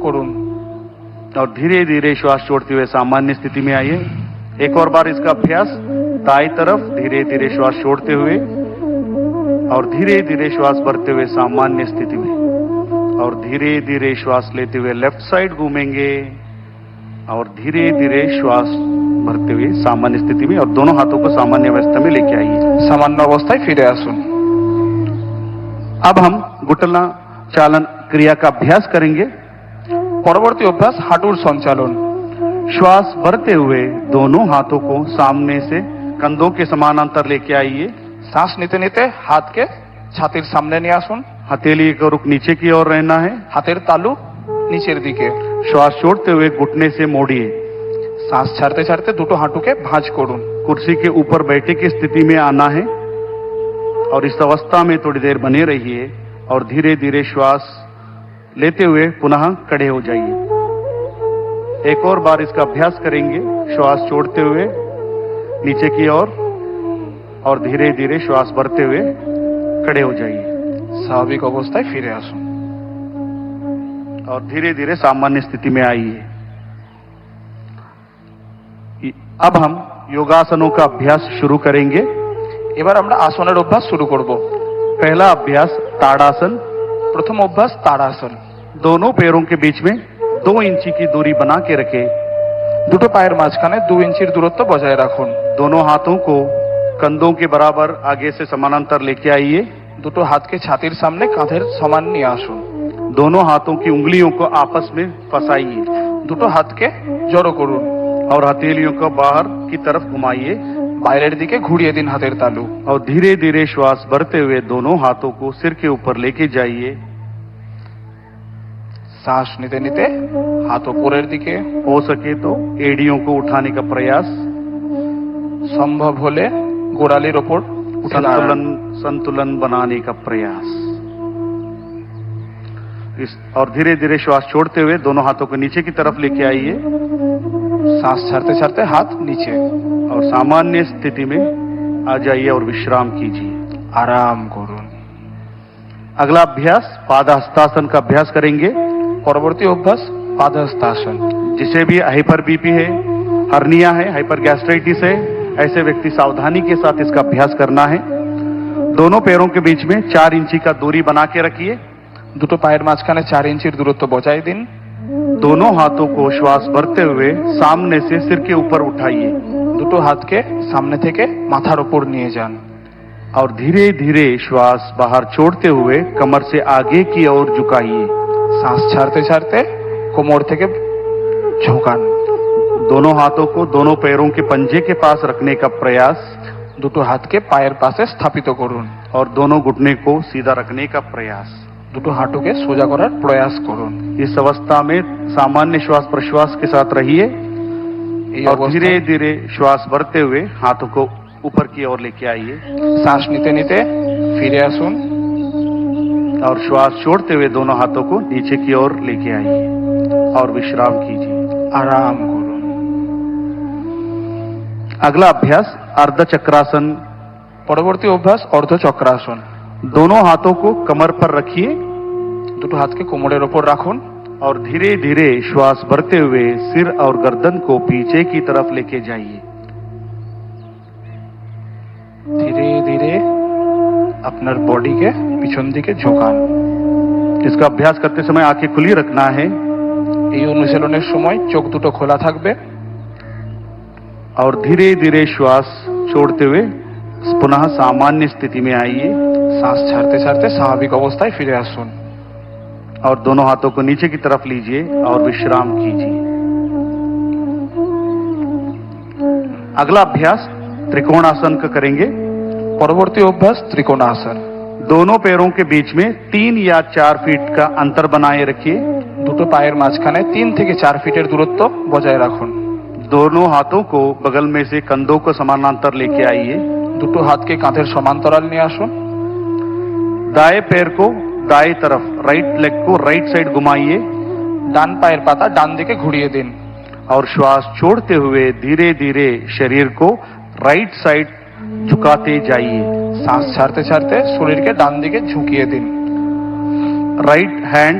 করুন। और धीरे धीरे श्वास छोड़ते हुए सामान्य स्थिति में आइए। एक और बार इसका अभ्यास दाएं तरफ धीरे धीरे श्वास छोड़ते हुए और धीरे धीरे श्वास भरते हुए सामान्य स्थिति में और धीरे धीरे श्वास लेते हुए लेफ्ट साइड घूमेंगे और धीरे धीरे श्वास भरते हुए सामान्य स्थिति में और दोनों हाथों को सामान्य अवस्था में लेके आइए। সামান্য অবস্থায় ফিরে আসুন। अब हम घुटना चालन क्रिया का अभ्यास करेंगे। পরবর্তী অভ্যাস হাঁটুর সঞ্চালন। श्वास भरते हुए दोनों हाथों को सामने से कंधों के समानांतर लेके आइए। শ্বাস নিতে নিতে হাতকে ছাতির সামনে নিয়ে আসুন। हथेली का रुख नीचे की ओर रहना है। হাতের তালু নিচের দিকে। श्वास छोड़ते हुए घुटने से मोड़िए। শ্বাস ছাড়তে ছাড়তে দুটো হাঁটুকে ভাঁজ করুন। कुर्सी के ऊपर बैठे की स्थिति में आना है और इस अवस्था में थोड़ी देर बने रहिए और धीरे धीरे श्वास लेते हुए पुनः खड़े हो जाइए। एक और बार इसका अभ्यास करेंगे। श्वास छोड़ते हुए नीचे की ओर और धीरे धीरे श्वास भरते हुए खड़े हो जाइए স্বাভাবিক অবস্থায় ফিরে আসুন। और धीरे धीरे सामान्य स्थिति में आइए। अब हम योगासनों का अभ्यास शुरू करेंगे। এবার আমরা আসনের অভ্যাস শুরু করব। पहला अभ्यास ताड़ासन। প্রথম অভ্যাস তাড়াসন। दोनों पैरों के बीच में 2 इंची की दूरी बना के रखें। দুটো পায়ের মাঝখানে 2 ইঞ্চির দূরত্ব বজায় রাখুন। दोनों हाथों को कंधों के बराबर आगे से समानांतर लेके आइए। দুটো হাতকে ছাতির সামনে কাঁধের সমান নিয়ে আসুন। दोनों हाथों की उंगलियों को आपस में फंसाइए দুটো হাতকে জড়ো করুন। और हथेलियों को बाहर की तरफ घुमाइए বাইরের দিকে ঘুরিয়ে দিন হাতের তালু। और धीरे धीरे श्वास भरते हुए दोनों हाथों को सिर के ऊपर लेके जाइए। শ্বাস নিতে নিতে হাত উপরের দিকে, हो सके तो एड़ियों को उठाने का प्रयास, সম্ভব হলে গোড়ালির ওপর উঠে দাঁড়ান। संतुलन बनाने का प्रयास। और धीरे धीरे श्वास छोड़ते हुए दोनों हाथों को नीचे की तरफ लेके आइए শ্বাস ছাড়তে ছাড়তে হাত নিচে। और सामान्य स्थिति में आ जाइए और विश्राम कीजिए। আরাম করুন। अगला अभ्यास पादहस्तासन का अभ्यास करेंगे। পরবর্তী অভ্যাস পাদহস্তাসন। जिसे भी हाइपर बीपी है, हर्निया है, हाइपर गैस्ट्राइटिस है, ऐसे व्यक्ति सावधानी के साथ इसका अभ्यास करना है। दोनों पैरों के बीच में 4 इंची का दूरी बना के रखिए। দুটো পায়ের মাঝখানে 4 ইঞ্চির দূরত্ব বজায় দিন। दोनों हाथों को श्वास भरते हुए सामने से सिर के ऊपर उठाइए দুটো হাতকে সামনে থেকে মাথার উপর নিয়ে যান। और धीरे धीरे श्वास बाहर छोड़ते हुए कमर से आगे की ओर झुकाइए। শ্বাস ছাড়তে ছাড়তে কোমর থেকে ঝোঁকান। दोनों हाथों को दोनों पैरों के पंजे के पास रखने का प्रयास দুটো হাতকে পায়ের পাশে স্থাপিত করুন। और दोनों घुटने को सीधा रखने का प्रयास। দুটো হাঁটুকে সোজা করার প্রয়াস করুন। इस अवस्था में सामान्य श्वास प्रश्वास के साथ रहिए এই और অবস্থায় धीरे धीरे श्वास भरते हुए हाथों को ऊपर की ओर लेके आइए শ্বাস নিতে নিতে ফিরে আসুন। और श्वास छोड़ते हुए दोनों हाथों को नीचे की ओर लेके आइए और विश्राम कीजिए। আরাম করুন। अगला अभ्यास अर्ध चक्रासन। পরবর্তী অভ্যাস অর্ধচক্রাসন। दोनों हाथों को कमर पर रखिए দুটো হাতকে কোমরের ওপর রাখুন और धीरे धीरे श्वास भरते हुए सिर और गर्दन को पीछे की तरफ लेके जाइए। ধীরে ধীরে আপনার বডিকে পিছন দিকে ঝোঁকান। इसका अभ्यास करते समय आंखें खुली रखना है এই অনুশীলনের সময় চোখ দুটো খোলা থাকবে। और धीरे धीरे श्वास छोड़ते हुए पुनः सामान्य स्थिति में आइए শ্বাস ছাড়তে ছাড়তে স্বাভাবিক অবস্থায় ফিরে আসুন। और दोनों हाथों को नीचे की तरफ लीजिए और विश्राम कीजिए। अगला अभ्यास त्रिकोणासन का करेंगे। পরবর্তী অভ্যাস ত্রিকোণাসন। दोनों पैरों के बीच में 3 या 4 फीट का अंतर बनाए रखिए। দুটো পায়ের মাঝখানে 3 থেকে 4 ফিটের দূরত্ব বজায় রাখুন। दोनों हाथों को बगल में से कंधों को समानांतर लेके आइए। দুটো হাতকে কাঁধের সমান্তরাল নিয়ে আসুন। दाएं पैर को दाएं तरफ, राइट लेग को राइट साइड घुमाइए ডান পায়ের পাতা ডান দিকে ঘুরিয়ে দিন। और श्वास छोड़ते हुए धीरे धीरे शरीर को राइट साइड झुकाते जाइए। শ্বাস ছাড়তে ছাড়তে শরীরকে ডান দিকে ঝুঁকিয়ে দিন। राइट हैंड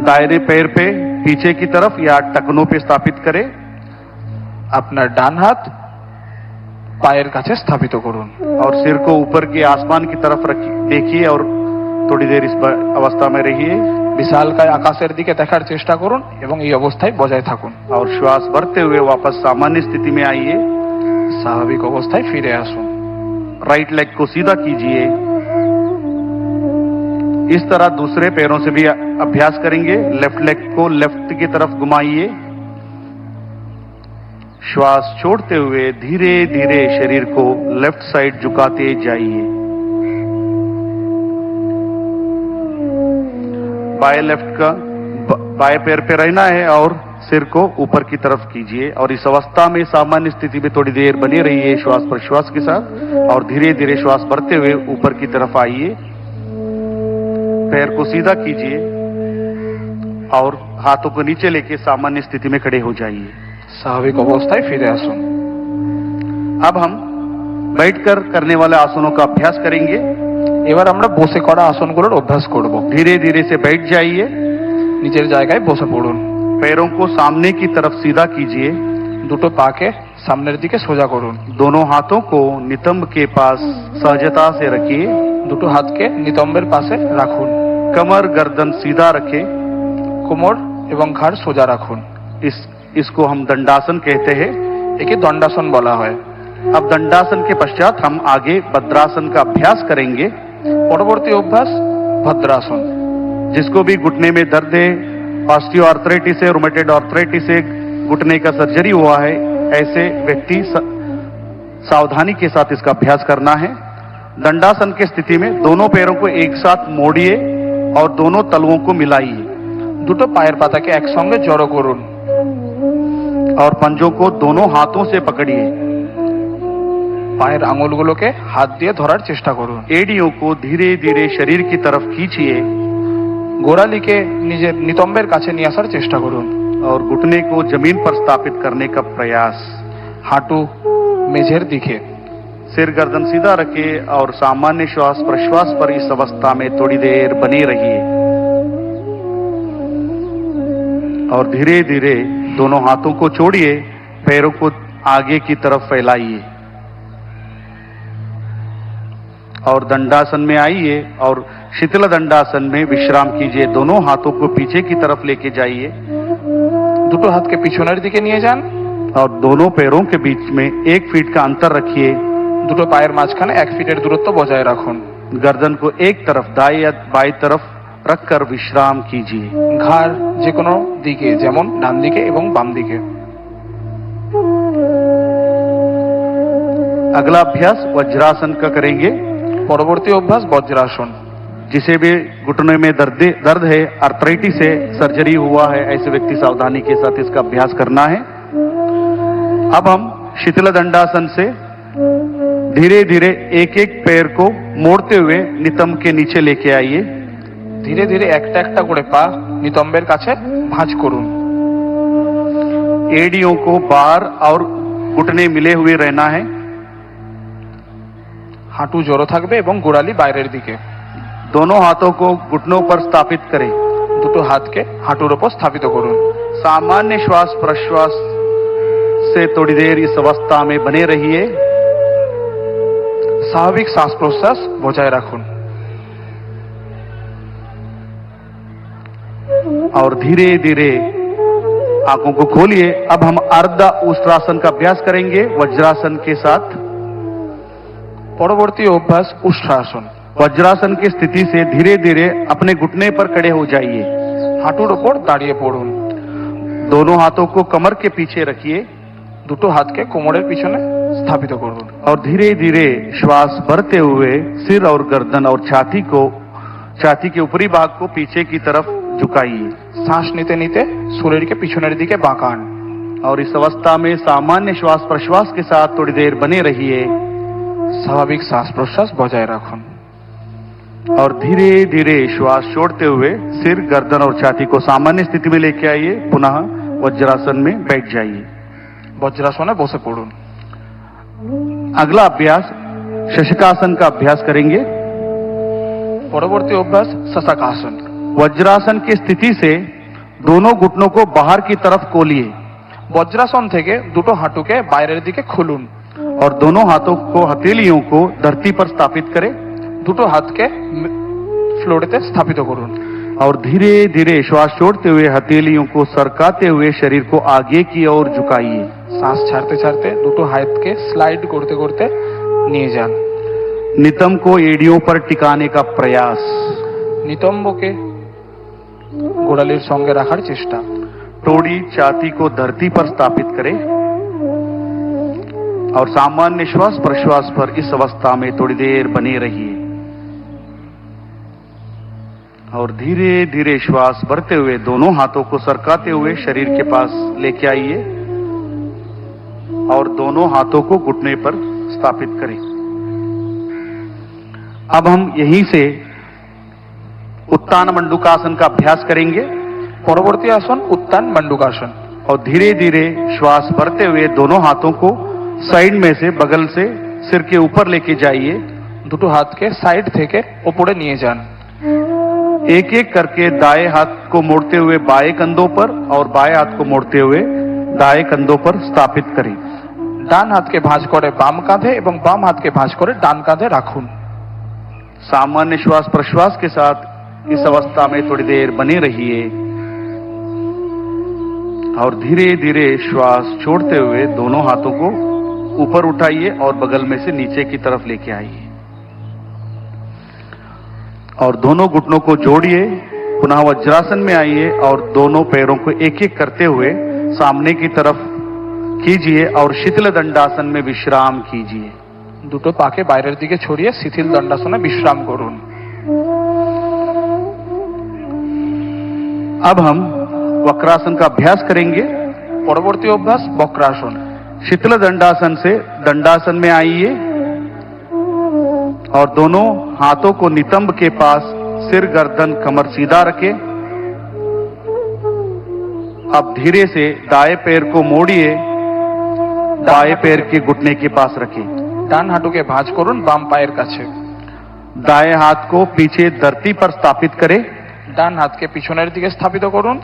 दायरे पैर पे पीछे की तरफ या टखनों पे स्थापित करें আপনার ডান হাত পায়ের কাছে স্থাপিত করুন। और सिर को ऊपर के आसमान की तरफ देखिए और थोड़ी देर इस अवस्था में रहिए বিশালকায় আকাশের দিকে দেখার চেষ্টা করুন এবং এই অবস্থায় বজায় থাকুন। और श्वास भरते हुए वापस सामान्य स्थिति में आइए। স্বাভাবিক অবস্থায় ফিরে আসুন। राइट लेग को सीधा कीजिए। इस तरह दूसरे पैरों से भी अभ्यास करेंगे। लेफ्ट लेग को लेफ्ट की तरफ घुमाइए। श्वास छोड़ते हुए धीरे धीरे शरीर को लेफ्ट साइड झुकाते जाइए। बाएं लेफ्ट का बाएं पैर पे रहना है और सिर को ऊपर की तरफ कीजिए और इस अवस्था में सामान्य स्थिति में थोड़ी देर बने रहिए श्वास प्रश्वास के साथ और धीरे धीरे श्वास भरते हुए ऊपर की तरफ आइए। पैर को सीधा कीजिए और हाथों को नीचे लेके सामान्य स्थिति में खड़े हो जाइए। স্বাভাবিক অবস্থায় ফিরে আসুন। अब हम बैठकर करने वाले आसनों का अभ्यास करेंगे। এবার আমরা বসে করা আসনগুলোর অভ্যাস করব। धीरे धीरे से बैठ जाइए। নিজের জায়গায় বসে পড়ুন। पैरों को सामने की तरफ सीधा कीजिए। দুটো পাকে সামনের দিকে সোজা করুন। दोनों हाथों को नितंब के पास सहजता से रखिए। দুটো হাতকে নিতম্বের পাশে রাখুন। कमर गर्दन सीधा रखें। কোমর এবং ঘাড় সোজা রাখুন। इसको हम दंडासन कहते हैं। একে দণ্ডাসন বলা হয়। अब दंडासन के पश्चात हम आगे भद्रासन का अभ्यास करेंगे। পরবর্তী অভ্যাস ভদ্রাসন। जिसको भी घुटने में दर्द है, ऑस्टियोआर्थराइटिस है, रूमेटॉइड आर्थराइटिस है, घुटने का सर्जरी हुआ है, ऐसे व्यक्ति सावधानी के साथ इसका अभ्यास करना है। दंडासन की स्थिति में दोनों पैरों को एक साथ मोड़िए और दोनों तलवों को मिलाइए। দুটো পায়ের পাতাকে একসঙ্গে জড়ো করুন और पंजों को दोनों हाथों से पकड़िए। পায়ের আঙুলগুলোকে হাত দিয়ে ধরার চেষ্টা করুন। एड़ियों को धीरे धीरे शरीर की तरफ खींचिए গোড়ালিকে নিজের নিতম্বের কাছে নিয়ে আসার চেষ্টা করুন। और घुटने को जमीन पर स्थापित करने का प्रयास। হাঁটু মেঝের দিকে। सिर गर्दन सीधा रखिए और सामान्य श्वास प्रश्वास पर इस अवस्था में थोड़ी देर बने रहिए और धीरे धीरे दोनों हाथों को छोड़िए, पैरों को आगे की तरफ फैलाइए और दंडासन में आइए और शीतल दंडासन में विश्राम कीजिए। दोनों हाथों को पीछे की तरफ लेके जाइए, দুটো হাতকে পিছনের দিকে নিয়ে যান और दोनों पैरों के बीच में 1 फीट का अंतर रखिए। দুটো পায়ের মাঝখানে 1 ফিটের দূরত্ব বজায় রাখুন। गर्दन को एक तरफ दाएं या बाएं तरफ रखकर विश्राम कीजिए। ঘাড় যে কোনো দিকে, যেমন ডান দিকে এবং বাম দিকে। अगला अभ्यास वज्रासन का करेंगे। পরবর্তী অভ্যাস বজ্রাসন। जिसे भी घुटने में दर्द है, आर्थराइटिस है, सर्जरी हुआ है, ऐसे व्यक्ति सावधानी के साथ इसका अभ्यास करना है। अब हम शीतल दंडासन से धीरे धीरे एक एक पैर को मोड़ते हुए नितंब के नीचे लेके आइए। ধীরে ধীরে একটা একটা করে পা নিতম্বের কাছে ভাঁজ করুন। एड़ियों को बाहर और घुटने मिले हुए रहना है। হাঁটু জড়ো থাকবে এবং গোড়ালি বাইরের দিকে। दोनों हाथों को घुटनों पर स्थापित करें। দুটো হাতকে হাঁটুর উপর স্থাপিত করুন। सामान्य श्वास प्रश्वास से थोड़ी देर इस अवस्था में बने रहिए। স্বাভাবিক শ্বাস প্রশ্বাস বজায় রাখুন और धीरे धीरे आंखों को खोलिए। अब हम अर्ध उष्ट्रासन का अभ्यास करेंगे वज्रासन के साथ। পরবর্তী অভ্যাস উষ্ট্রাসন। वज्रासन की स्थिति से धीरे धीरे अपने घुटने पर खड़े हो जाइए। হাঁটুর উপর দাঁড়িয়ে পড়ুন। दोनों हाथों को कमर के पीछे रखिए দুটো হাতকে কোমরের পিছনে স্থাপিত করুন और धीरे धीरे श्वास भरते हुए सिर और गर्दन और छाती के ऊपरी भाग को पीछे की तरफ झुकाइए। শ্বাস নিতে নিতে শরীরকে পিছনের দিকে বাঁকান और इस अवस्था में सामान्य श्वास प्रश्वास के साथ थोड़ी देर बने रहिए স্বাভাবিক শ্বাস প্রশ্বাস বজায় রাখুন और धीरे धीरे श्वास छोड़ते हुए सिर गर्दन और छाती को सामान्य स्थिति में लेके आइए। पुनः वज्रासन में बैठ जाइए। বজ্রাসনে বসে পড়ুন। अगला अभ्यास शशकासन का अभ्यास करेंगे। পরবর্তী অভ্যাস শশকাসন। वज्रासन की स्थिति से दोनों घुटनों को बाहर की तरफ खोलिए বজ্রাসন থেকে দুটো হাঁটুকে বাইরের দিকে খুলুন और दोनों हाथों को हथेलियों को धरती पर स्थापित करें দুটো হাতকে ফ্লোরেতে স্থাপিত করুন और धीरे धीरे श्वास छोड़ते हुए हथेलियों को सरकाते हुए शरीर को आगे की ओर झुकाइए। শ্বাস ছাড়তে ছাড়তে দুটো হাতকে স্লাইড করতে করতে নিয়ে যান। नितंब को एड़ियों पर टिकाने का प्रयास। নিতম্বকে গোড়ালির সঙ্গে রাখার চেষ্টা। टोड़ी छाती को धरती पर स्थापित करें और सामान्य श्वास प्रश्वास पर इस अवस्था में थोड़ी देर बने रहिए और धीरे धीरे श्वास भरते हुए दोनों हाथों को सरकाते हुए शरीर के पास लेके आइए और दोनों हाथों को घुटने पर स्थापित करें। अब हम यहीं से उत्तान मंडूकासन का अभ्यास करेंगे। পরবর্তী আসন উত্তান মণ্ডূকাসন। और धीरे धीरे श्वास भरते हुए दोनों हाथों को साइड में से बगल से सिर के ऊपर लेके जाइए। দুটো হাতকে সাইড থেকে উপরে নিয়ে যান। एक एक करके दाएं हाथ को मोड़ते हुए बाएं कंधों पर और बाएं हाथ को मोड़ते हुए दाएं कंधों पर स्थापित करें। ডান হাতকে ভাঁজ করে বাম কাঁধে এবং বাম হাতকে ভাঁজ করে ডান কাঁধে রাখুন। सामान्य श्वास प्रश्वास के साथ इस अवस्था में थोड़ी देर बने रहिए और धीरे धीरे श्वास छोड़ते हुए दोनों हाथों को ऊपर उठाइए और बगल में से नीचे की तरफ लेके आइए और दोनों घुटनों को जोड़िए। पुनः वज्रासन में आइए और दोनों पैरों को एक एक करते हुए सामने की तरफ कीजिए और शिथिल दंडासन में विश्राम कीजिए। দুটো পাকে বাইরের দিকে ছড়িয়ে শিথিল দণ্ডাসনে বিশ্রাম করুন। अब हम वक्रासन का अभ्यास करेंगे। পরবর্তী অভ্যাস বক্রাসন। शिथिल दंडासन से दंडासन में आइए और दोनों हाथों को नितंब के पास सिर गर्दन कमर सीधा रखें। अब धीरे से दाएं पैर को मोड़िए, बाएं पैर के घुटने के पास रखें। ডান হাঁটুকে ভাঁজ করুন বাম পায়ের কাছে। दाएं हाथ को पीछे धरती पर स्थापित करें। ডান হাতকে পিছনের দিকে স্থাপিত করুন।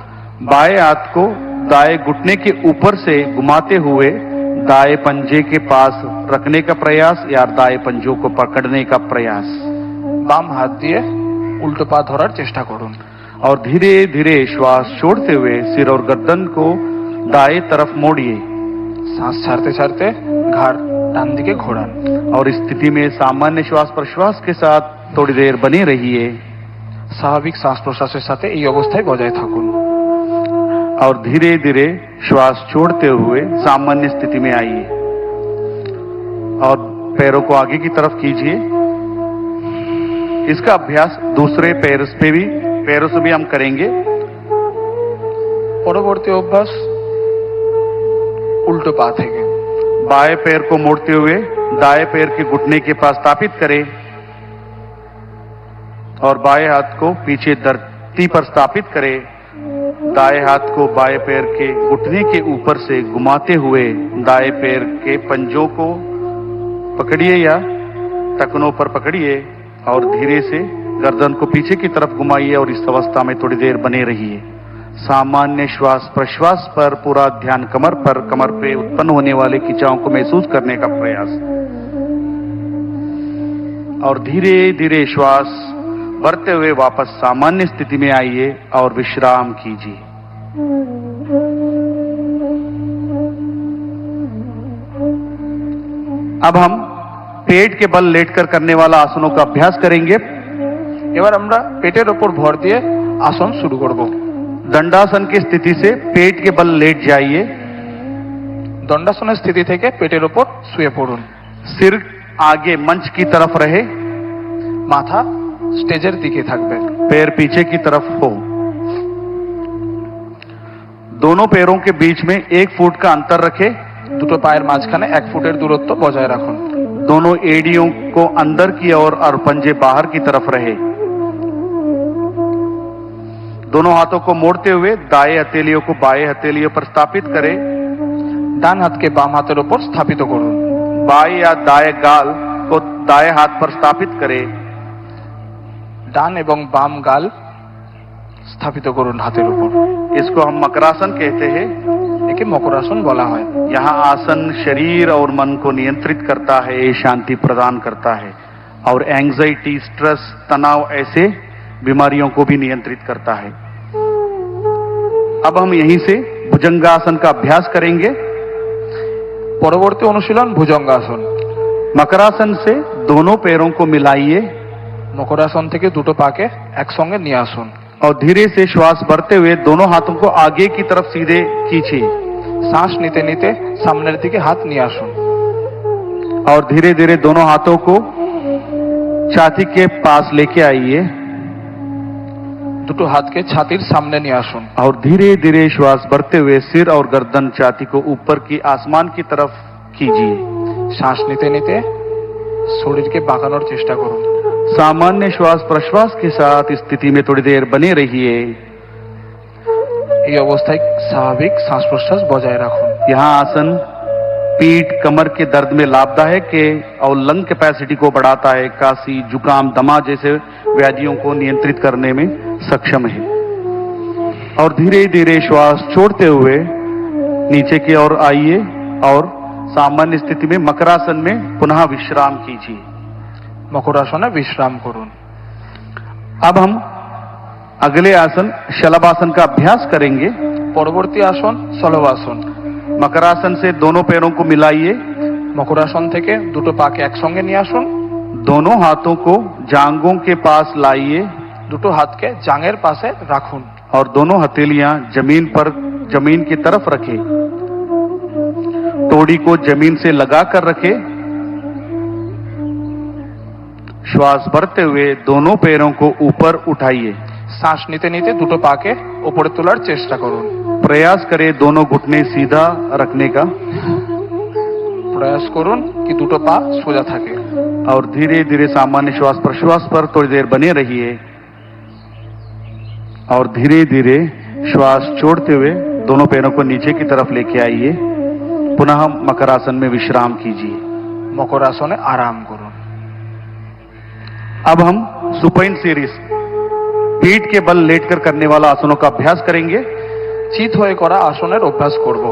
बाएं हाथ को दाएं घुटने के ऊपर से घुमाते हुए दाएं पंजे के पास रखने का प्रयास या दाएं पंजों को पकड़ने का प्रयास। বাম হাত দিয়ে উল্টো পা ধরার চেষ্টা করুন। और धीरे धीरे श्वास छोड़ते हुए सिर और गर्दन को दाएं तरफ मोड़िए। শ্বাস ছাড়তে ছাড়তে ঘাড় ডান দিকে ঘোরান। और इस स्थिति में सामान्य श्वास प्रश्वास के साथ थोड़ी देर बने रहिए। স্বাভাবিক শ্বাস প্রশ্বাসের সাথে এই অবস্থায় বজায় থাকুন। और धीरे धीरे श्वास छोड़ते हुए सामान्य स्थिति में आइए और पैरों को आगे की तरफ कीजिए। इसका अभ्यास दूसरे पैरों से भी हम करेंगे। পরবর্তী অভ্যাস উল্টো পা থেকে। बाएं पैर को मोड़ते हुए दाएं पैर के घुटने के पास स्थापित करें और बाएं हाथ को पीछे धरती पर स्थापित करें। दाएं हाथ को बाएं पैर के घुटने के ऊपर से घुमाते हुए दाएं पैर के पंजों को पकड़िए या टखनों पर पकड़िए और धीरे से गर्दन को पीछे की तरफ घुमाइए और इस अवस्था में थोड़ी देर बने रहिए। सामान्य श्वास प्रश्वास पर पूरा ध्यान कमर पर, कमर पे उत्पन्न होने वाले खिंचाव को महसूस करने का प्रयास और धीरे धीरे श्वास भरते हुए वापस सामान्य स्थिति में आइए और विश्राम कीजिए। अब हम पेट के बल लेटकर करने वाला आसनों का अभ्यास करेंगे। এবার আমরা পেটের ওপর ভর দিয়ে আসন শুরু করব। दंडासन की स्थिति से पेट के बल लेट जाइए। দণ্ডাসনের স্থিতি থেকে পেটের ওপর শুয়ে পড়ুন। सिर आगे मंच की तरफ रहे, মাথা স্টেজের দিকে থাকবে। पैर पीछे की तरफ हो। दोनों पैरों के बीच में 1 फुट का अंतर रखें। দুটো পায়ের মাঝখানে 1 ফুটের দূরত্ব বজায় রাখুন। दोनों एड़ियों को अंदर की ओर और पंजे बाहर की तरफ रहे। दोनों हाथों को मोड़ते हुए दाएं हथेलियों को बाएं हथेलियों पर स्थापित करें। ডান হাতকে বাম হাতের ওপর স্থাপিত করুন। बाएं या दाएं गाल को दाएं हाथ पर स्थापित करें। ডান এবং বাম গাল স্থাপিত করুন হাতের উপর। इसको हम मकरासन कहते हैं। একে মকরাসন বলা হয়। यहाँ आसन शरीर और मन को नियंत्रित करता है, शांति प्रदान करता है और एंजाइटी, स्ट्रेस, तनाव ऐसे बीमारियों को भी नियंत्रित करता है। अब हम यहीं से भुजंगासन का अभ्यास करेंगे। পরবর্তী অনুশীলন ভুজঙ্গাসন। मकरासन से दोनों पैरों को मिलाइए মকরাসন থেকে দুটো পাকে একসঙ্গে নিয়ে আসুন। और धीरे से श्वास भरते हुए दोनों हाथों को आगे की तरफ सीधे खींचिए। শ্বাস নিতে নিতে সামনের দিকে হাত নিয়ে আসুন और धीरे धीरे दोनों हाथों को छाती के पास लेके आइए দুটো হাতকে ছাতির সামনে নিয়ে আসুন और धीरे धीरे श्वास भरते हुए सिर और गर्दन छाती को ऊपर की आसमान की तरफ कीजिए। শ্বাস নিতে নিতে শরীরকে বাঁকানোর চেষ্টা করুন। सामान्य श्वास प्रश्वास के साथ इस स्थिति में थोड़ी देर बने रहिए। এই অবস্থায় স্বাভাবিক শ্বাস প্রশ্বাস বজায় রাখুন। यहाँ आसन पीठ कमर के दर्द में लाभदायक है और लंग कैपेसिटी को बढ़ाता है, काशी जुकाम दमा जैसे व्याधियों को नियंत्रित करने में सक्षम है। और धीरे धीरे श्वास छोड़ते हुए नीचे की ओर आइए और सामान्य स्थिति में मकरासन में पुनः विश्राम कीजिए। মকরাসনে বিশ্রাম করুন। अब हम अगले आसन शलभासन का अभ्यास करेंगे। পরবর্তী আসন সলবাসন। मकरासन से दोनों पैरों को मिलाइए, মকরাসন থেকে দুটো পাকে একসঙ্গে নিয়ে আসুন। दोनों हाथों को जांघों के पास लाइए দুটো হাতকে জাঙের পাশে রাখুন। और दोनों हथेलियां जमीन की तरफ रखें। तोड़ी को जमीन से लगाकर रखें। श्वास भरते हुए दोनों पैरों को ऊपर उठाइए। শ্বাস নিতে নিতে দুটো পাকে উপরে তোলার চেষ্টা করুন। प्रयास करें दोनों घुटने सीधा रखने का প্রয়াস করুন কি দুটো পা সোজা থাকে। और धीरे धीरे सामान्य श्वास प्रश्वास पर थोड़ी देर बने रहिए और धीरे धीरे श्वास छोड़ते हुए दोनों पैरों को नीचे की तरफ लेके आइए। पुनः मकरासन में विश्राम कीजिए। মকর আসনে আরাম করুন। अब हम सुपाइन सीरीज पीठ के बल लेटकर करने वाला आसनों का अभ्यास करेंगे। চিত হয়ে করা আসনের অভ্যাস করব।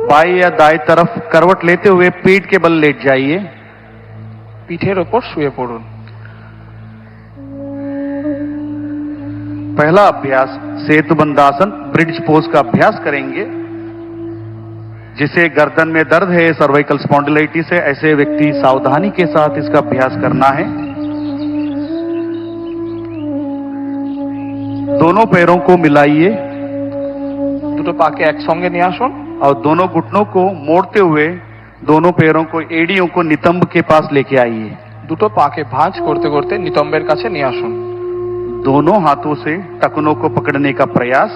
बाएं या दाएं तरफ करवट लेते हुए पीठ के बल लेट जाइए। পিঠের ওপর শুয়ে পড়ুন। पहला अभ्यास सेतुबंधासन ब्रिज पोज का अभ्यास करेंगे। जिसे गर्दन में दर्द है, सर्वाइकल स्पॉन्डिलाइटिस है, ऐसे व्यक्ति सावधानी के साथ इसका अभ्यास करना है। दोनों पैरों को मिलाइए দুটো পাকে একসঙ্গে নিয়ে আসুন। और दोनों घुटनों को मोड़ते हुए दोनों पैरों को एड़ियों को नितंब के पास लेके आइए। দুটো পাকে ভাঁজ করতে করতে নিতম্বের কাছে নিয়ে আসুন। दोनों हाथों से टखनों को पकड़ने का प्रयास।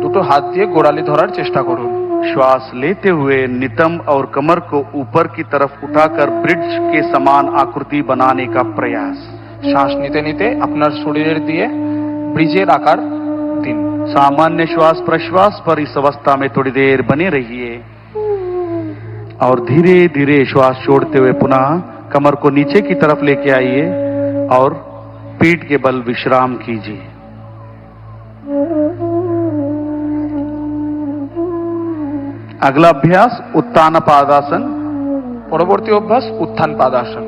দুটো হাত দিয়ে গোড়ালি ধরার চেষ্টা করুন। श्वास लेते हुए नितंब और कमर को ऊपर की तरफ उठाकर ब्रिज के समान आकृति बनाने का प्रयास। শ্বাস নিতে নিতে আপনার শরীরের দিয়ে ব্রিজের আকার দিন। सामान्य श्वास प्रश्वास पर इस अवस्था में थोड़ी देर बने रहिए और धीरे धीरे श्वास छोड़ते हुए पुनः कमर को नीचे की तरफ लेके आइए और पीठ के बल विश्राम कीजिए। अगला अभ्यास उत्तान पादासन। পরবর্তী অভ্যাস উত্থান পাদাসন।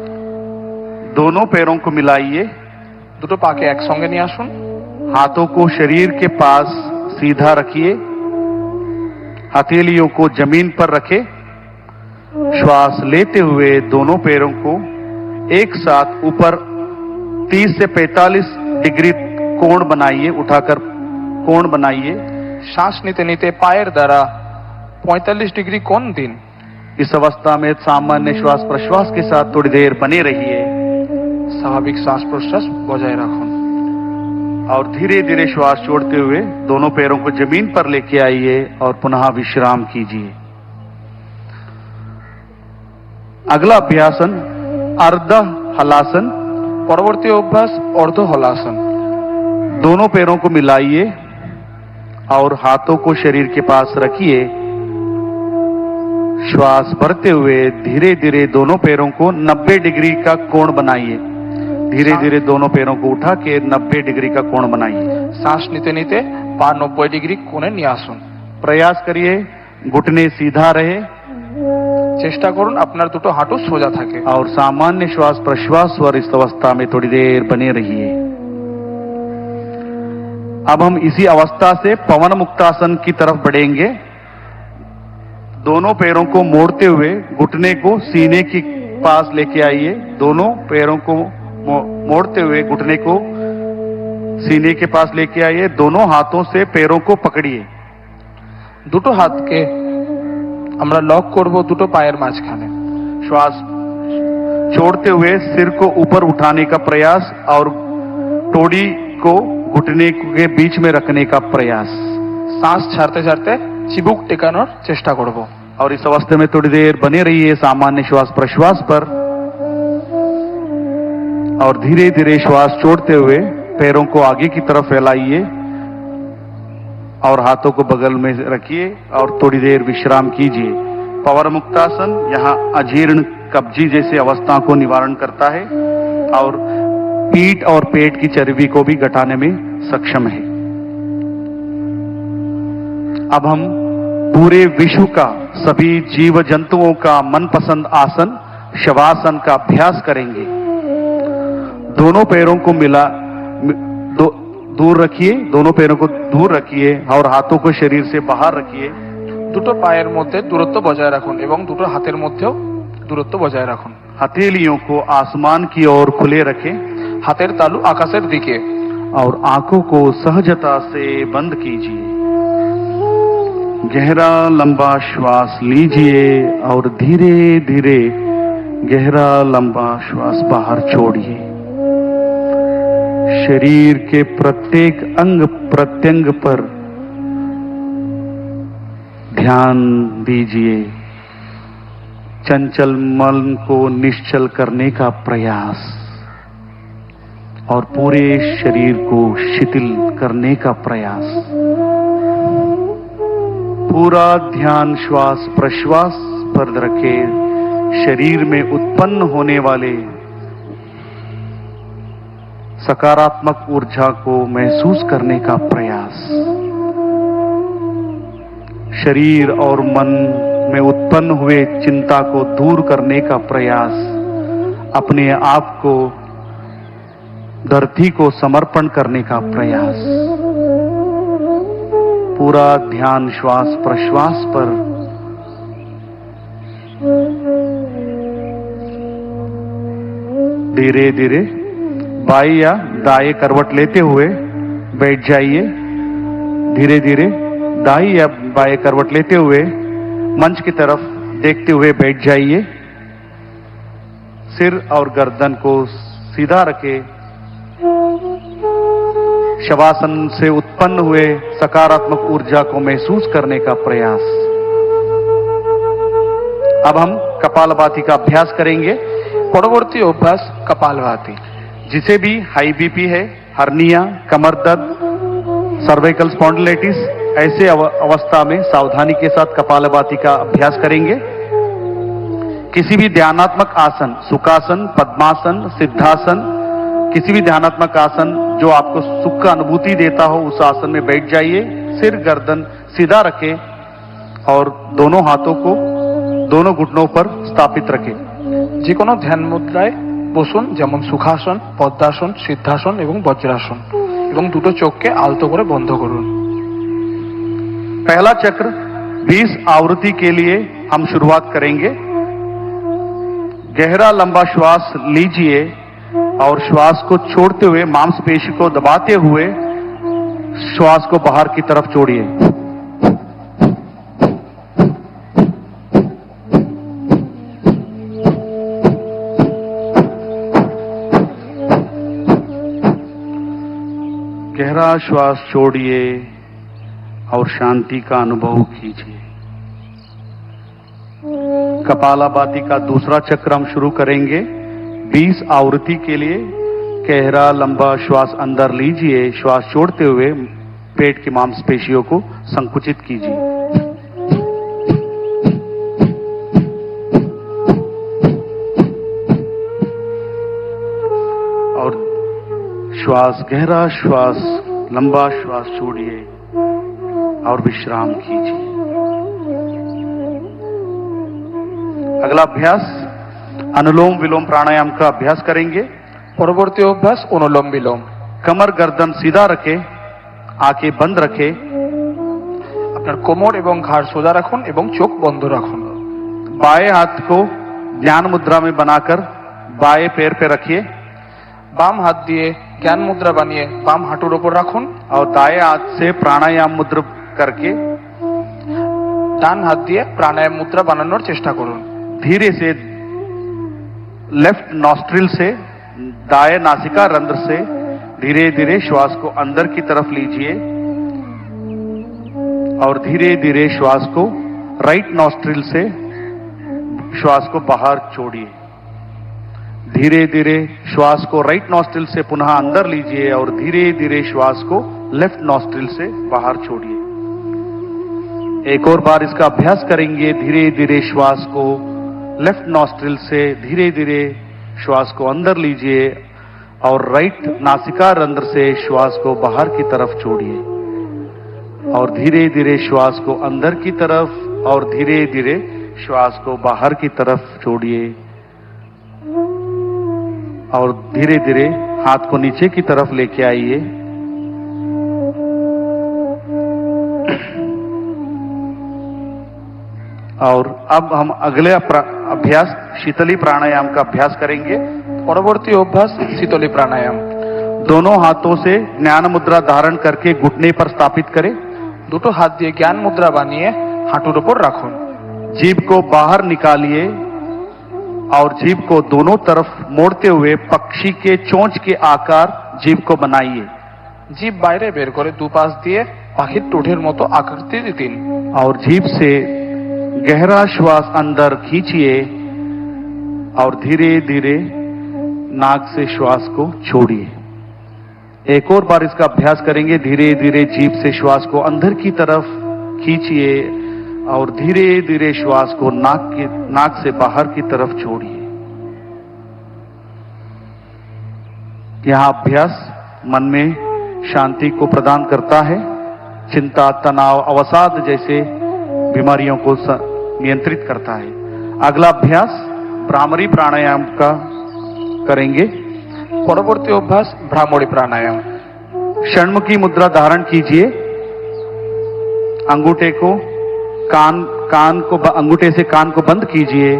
दोनों पैरों को मिलाइए। দুটো পাকে একসঙ্গে নিয়ে আসুন। हाथों को शरीर के पास सीधा रखिए। हथेलियों को जमीन पर रखें। श्वास लेते हुए दोनों पैरों को एक साथ ऊपर 30 से 45 डिग्री कोण बनाइए। उठाकर कोण बनाइए। শ্বাস নিতে নিতে পায়ের দ্বারা 45 ডিগ্রি কোণ দিন। इस अवस्था में सामान्य श्वास प्रश्वास के साथ थोड़ी देर बने रहिए স্বাভাবিক শ্বাস প্রশ্বাস বজায় রাখুন। और धीरे धीरे श्वास छोड़ते हुए दोनों पैरों को जमीन पर लेके आइए और पुनः विश्राम कीजिए। अगला अभ्यासन अर्ध हलासन। পরবর্তী অভ্যাস অর্ধ হলাসন। दोनों पैरों को मिलाइए और हाथों को शरीर के पास रखिए। श्वास भरते हुए धीरे धीरे दोनों पैरों को 90 डिग्री का कोण बनाइए। धीरे धीरे दोनों पैरों को उठा के 90 डिग्री का कोण बनाइए। শ্বাস নিতে নিতে পা 90 ডিগ্রি কোণে নিয়ে আসুন। प्रयास करिए घुटने सीधा रहे চেষ্টা করুন আপনার দুটো হাঁটু সোজা থাকে। और सामान्य श्वास प्रश्वास और इस अवस्था में थोड़ी देर बने रहिए। अब हम इसी अवस्था से पवन मुक्तासन की तरफ बढ़ेंगे। दोनों पैरों को मोड़ते हुए घुटने को सीने के पास लेके आइए। दोनों पैरों को मोड़ते हुए घुटने को सीने के पास लेके आइए। दोनों हाथों से पैरों को पकड़िए। দুটো হাতকে আমরা লক করব দুটো পায়ের মাঝখানে। श्वास छोड़ते हुए सिर को ऊपर उठाने का प्रयास और टोड़ी को घुटने के बीच में रखने का प्रयास। শ্বাস ছাড়তে ছাড়তে চিবুক টেকানোর চেষ্টা করব। और इस अवस्था में थोड़ी देर बने रहिए सामान्य श्वास प्रश्वास पर और धीरे धीरे श्वास छोड़ते हुए पैरों को आगे की तरफ फैलाइए और हाथों को बगल में रखिए और थोड़ी देर विश्राम कीजिए। पवन मुक्तासन यहाँ अजीर्ण कब्जी जैसी अवस्था को निवारण करता है और पीठ और पेट की चर्बी को भी घटाने में सक्षम है। अब हम पूरे विश्व का सभी जीव जंतुओं का मनपसंद आसन शवासन का अभ्यास करेंगे। दोनों पैरों को दूर रखिए, दोनों पैरों को दूर रखिए और हाथों को शरीर से बाहर रखिए। দুটো পায়ের মধ্যে দূরত্ব বজায় রাখুন এবং দুটো হাতের মধ্যেও দূরত্ব বজায় রাখুন। हथेलियों को आसमान की ओर खुले रखें হাতের তালু আকাশের দিকে। और आंखों को सहजता से बंद कीजिए। गहरा लंबा श्वास लीजिए और धीरे धीरे गहरा लंबा श्वास बाहर छोड़िए। शरीर के प्रत्येक अंग प्रत्यंग पर ध्यान दीजिए। चंचल मन को निश्चल करने का प्रयास और पूरे शरीर को शिथिल करने का प्रयास। पूरा ध्यान श्वास प्रश्वास पर रखें। शरीर में उत्पन्न होने वाले सकारात्मक ऊर्जा को महसूस करने का प्रयास। शरीर और मन में उत्पन्न हुए चिंता को दूर करने का प्रयास। अपने आप को धरती को समर्पण करने का प्रयास। पूरा ध्यान श्वास प्रश्वास पर। धीरे धीरे बाएं या दाएं करवट लेते हुए बैठ जाइए। धीरे धीरे दाएं या बाएं करवट लेते हुए मंच की तरफ देखते हुए बैठ जाइए। सिर और गर्दन को सीधा रखें। शवासन से उत्पन्न हुए सकारात्मक ऊर्जा को महसूस करने का प्रयास। अब हम कपालभाति का अभ्यास करेंगे। পরবর্তী অভ্যাস কপালভাতি। जिसे भी हाई बीपी है, हर्निया, कमर दर्द, सर्वाइकल स्पॉन्डिलाइटिस, ऐसे अवस्था में सावधानी के साथ कपालभाति का अभ्यास करेंगे। किसी भी ध्यानात्मक आसन, सुखासन, पद्मासन, सिद्धासन, किसी भी ध्यानात्मक आसन जो आपको सुख का अनुभूति देता हो उस आसन में बैठ जाइए। सिर गर्दन सीधा रखें और दोनों हाथों को दोनों घुटनों पर स्थापित रखें। যে কোনো ধ্যান মুদ্রায় বসুন, যেমন সুখাসন, পদ্মাসন, সিদ্ধাসন এবং বজ্রাসন, এবং দুটো চোখকে আলতো করে বন্ধ করুন। पहला चक्र 20 आवृत्ति के लिए हम शुरुआत करेंगे। गहरा लंबा श्वास लीजिए और श्वास को छोड़ते हुए मांसपेशी को दबाते हुए श्वास को बाहर की तरफ छोड़िए। गहरा श्वास छोड़िए और शांति का अनुभव कीजिए। कपालभाति का दूसरा चक्र हम शुरू करेंगे। 20 आवृत्ति के लिए गहरा लंबा श्वास अंदर लीजिए। श्वास छोड़ते हुए पेट की मांसपेशियों को संकुचित कीजिए। और श्वास, गहरा श्वास, लंबा श्वास छोड़िए और विश्राम कीजिए। अगला अभ्यास अनुलोम विलोम प्राणायाम का अभ्यास करेंगे। পরবর্তী অভ্যাস অনুলোম বিলোম। कमर गर्दन सीधा रखें, आंखें बंद रखें। আপনার কোমর এবং ঘাড় সোজা রাখুন এবং চোখ বন্ধ রাখুন। बाएं हाथ को ध्यान मुद्रा में बनाकर बाएं पैर पे रखिए বাম হাত দিয়ে জ্ঞান মুদ্রা বানিয়ে বাম হাঁটুর উপর রাখুন। और दाएं हाथ से प्राणायाम मुद्रा करके ডান হাত দিয়ে প্রাণায়াম মুদ্রা বানানোর চেষ্টা করুন। धीरे से लेफ्ट नॉस्ट्रिल से दाएं नासिका रंध्र से धीरे धीरे श्वास को अंदर की तरफ लीजिए और धीरे धीरे श्वास को राइट नॉस्ट्रिल से श्वास को बाहर छोड़िए। धीरे धीरे श्वास को राइट नॉस्ट्रिल से पुनः अंदर लीजिए और धीरे धीरे श्वास को लेफ्ट नॉस्ट्रिल से बाहर छोड़िए। एक और बार इसका अभ्यास करेंगे। धीरे धीरे श्वास को लेफ्ट नॉस्ट्रिल से धीरे धीरे श्वास को अंदर लीजिए और राइट नासिका रंध्र से श्वास को बाहर की तरफ छोड़िए और धीरे धीरे श्वास को अंदर की तरफ और धीरे धीरे श्वास को बाहर की तरफ छोड़िए और धीरे धीरे हाथ को नीचे की तरफ लेके आइए और अब हम अगले अभ्यास शीतली प्राणायाम का अभ्यास करेंगे। পরবর্তী অভ্যাস শীতলী প্রাণায়াম। दोनों हाथों से ज्ञान मुद्रा धारण करके घुटने पर स्थापित करें। দুটো হাত দিয়ে জ্ঞান মুদ্রা বানিয়ে হাঁটুর উপর রাখুন। जीभ को बाहर निकालिए और जीभ को दोनों तरफ मोड़ते हुए पक्षी के चोंच के आकार जीभ को बनाइए। জিভ বাইরে বের করে দুপাশ দিয়ে পাখির ঠোঁটের মতো আকৃতি দিন। और जीभ से गहरा श्वास अंदर खींचिए और धीरे धीरे नाक से श्वास को छोड़िए। एक और बार इसका अभ्यास करेंगे। धीरे धीरे जीभ से श्वास को अंदर की तरफ खींचिए और धीरे धीरे श्वास को नाक से बाहर की तरफ छोड़िए। यह अभ्यास मन में शांति को प्रदान करता है, चिंता, तनाव, अवसाद जैसे बीमारियों को नियंत्रित करता है। अगला अभ्यास भ्रामरी प्राणायाम का करेंगे। পরবর্তী অভ্যাস ভ্রামরী প্রাণায়াম। षण्मुखी मुद्रा धारण कीजिए। अंगूठे को अंगूठे से कान को बंद कीजिए।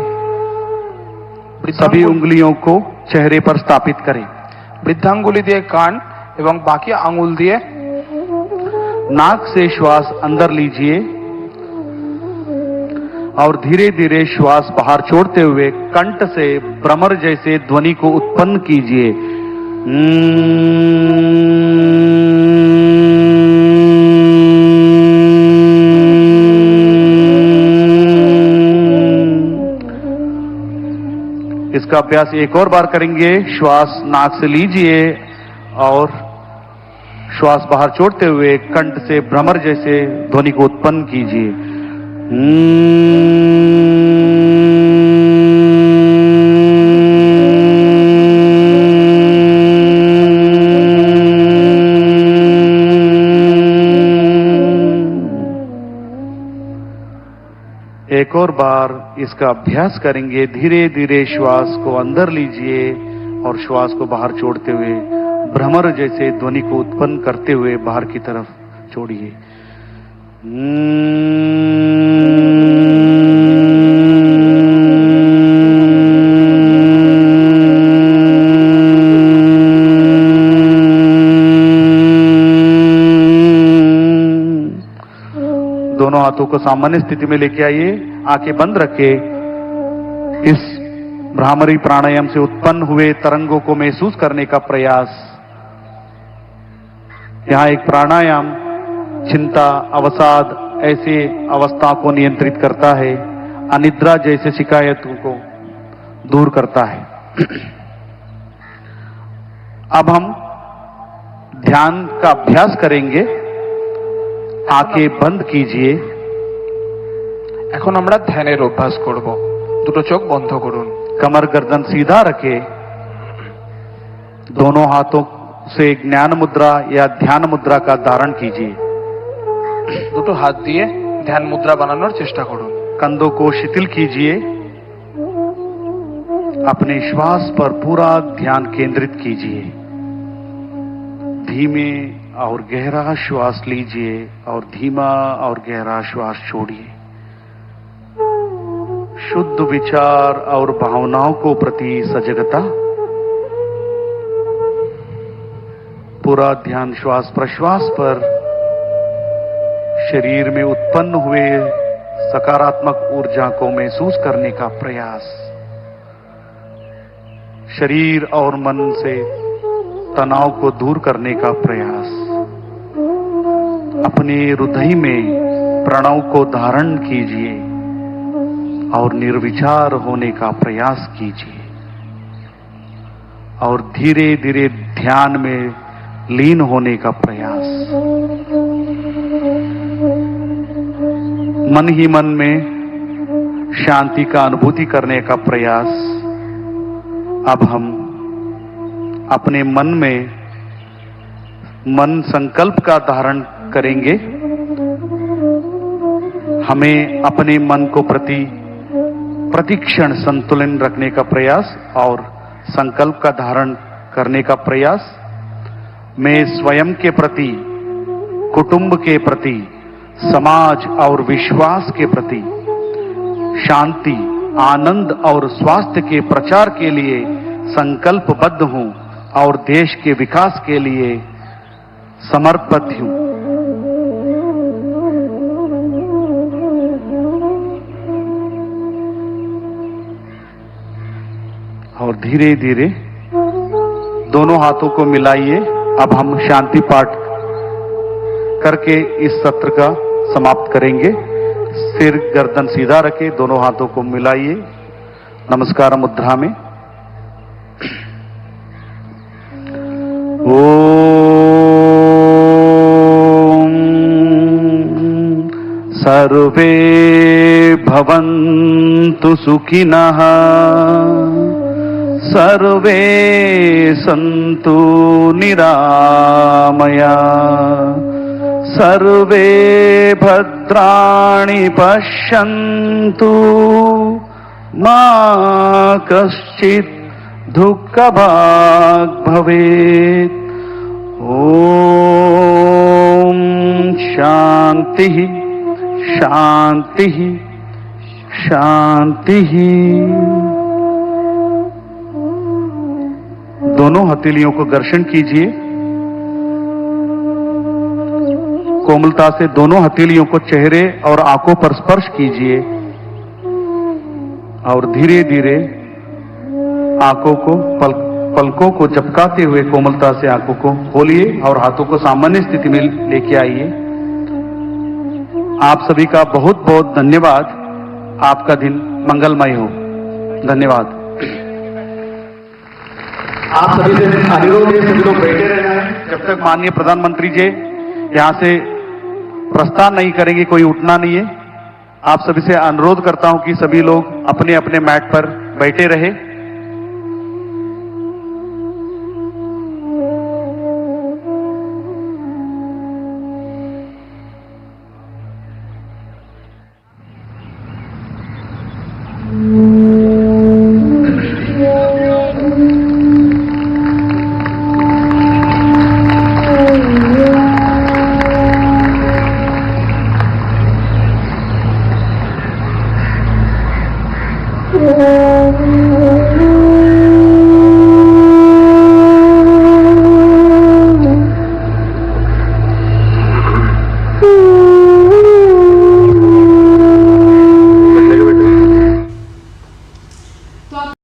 सभी उंगलियों को चेहरे पर स्थापित करें। বৃদ্ধাঙ্গুলি দিয়ে কান এবং বাকি আঙ্গুল দিয়ে नाक से श्वास अंदर लीजिए और धीरे धीरे श्वास बाहर छोड़ते हुए कंठ से भ्रमर जैसे ध्वनि को उत्पन्न कीजिए। इसका अभ्यास एक और बार करेंगे। श्वास नाक से लीजिए और श्वास बाहर छोड़ते हुए कंठ से भ्रमर जैसे ध्वनि को उत्पन्न कीजिए। एक और बार इसका अभ्यास करेंगे। धीरे धीरे श्वास को अंदर लीजिए और श्वास को बाहर छोड़ते हुए भ्रमर जैसे ध्वनि को उत्पन्न करते हुए बाहर की तरफ छोड़िए। दोनों हाथों को सामान्य स्थिति में लेके आइए। आंखें बंद रखे। इस भ्रामरी प्राणायाम से उत्पन्न हुए तरंगों को महसूस करने का प्रयास। यहां एक प्राणायाम चिंता, अवसाद ऐसे अवस्था को नियंत्रित करता है, अनिद्रा जैसे शिकायतों को दूर करता है। अब हम ध्यान का अभ्यास करेंगे। आंखें बंद कीजिए। এখন আমরা ধ্যানের অভ্যাস করব। দুটো চোখ বন্ধ করুন। कमर गर्दन सीधा रखे। दोनों हाथों से ज्ञान मुद्रा या ध्यान मुद्रा का धारण कीजिए। দুটো হাত দিয়ে ধ্যান মুদ্রা বানানোর চেষ্টা করুন। कंधों को शिथिल कीजिए। अपने श्वास पर पूरा ध्यान केंद्रित कीजिए। धीमे और गहरा श्वास लीजिए और धीमा और गहरा श्वास छोड़िए। शुद्ध विचार और भावनाओं को प्रति सजगता। पूरा ध्यान श्वास प्रश्वास पर। शरीर में उत्पन्न हुए सकारात्मक ऊर्जा को महसूस करने का प्रयास। शरीर और मन से तनाव को दूर करने का प्रयास। अपने हृदय में प्रणव को धारण कीजिए और निर्विचार होने का प्रयास कीजिए और धीरे धीरे ध्यान में लीन होने का प्रयास। मन ही मन में शांति का अनुभूति करने का प्रयास। अब हम अपने मन में मन संकल्प का धारण करेंगे। हमें अपने मन को प्रतिक्षण संतुलन रखने का प्रयास और संकल्प का धारण करने का प्रयास। मैं स्वयं के प्रति, कुटुंब के प्रति, समाज और विश्वास के प्रति शांति, आनंद और स्वास्थ्य के प्रचार के लिए संकल्पबद्ध हूं और देश के विकास के लिए समर्पित हूं। और धीरे धीरे दोनों हाथों को मिलाइए। अब हम शांति पाठ करके इस सत्र का समाप्त करेंगे। सिर गर्दन सीधा रखे, दोनों हाथों को मिलाइए नमस्कार मुद्रा में। ओम सर्वे भवन्तु सुखिनः, सर्वे सन्तु निरामया, सर्वे भद्राणि पश्यन्तु, मा कश्चित् दुःखभाग् भवेत्। ओम शांति शांति शांति। दोनों हथेलियों को घर्षण कीजिए। कोमलता से दोनों हथेलियों को चेहरे और आंखों पर स्पर्श कीजिए और धीरे धीरे आंखों को पलकों को झपकाते हुए कोमलता से आंखों को खोलिए और हाथों को सामान्य स्थिति में लेके आइए। आप सभी का बहुत बहुत धन्यवाद। आपका दिन मंगलमय हो। धन्यवाद। आप सभी से अनुरोध है, सभी लोग बैठे रहना है जब तक माननीय प्रधानमंत्री जी यहां से प्रस्थान नहीं करेंगे। कोई उठना नहीं है। आप सभी से अनुरोध करता हूं कि सभी लोग अपने अपने मैट पर बैठे रहे।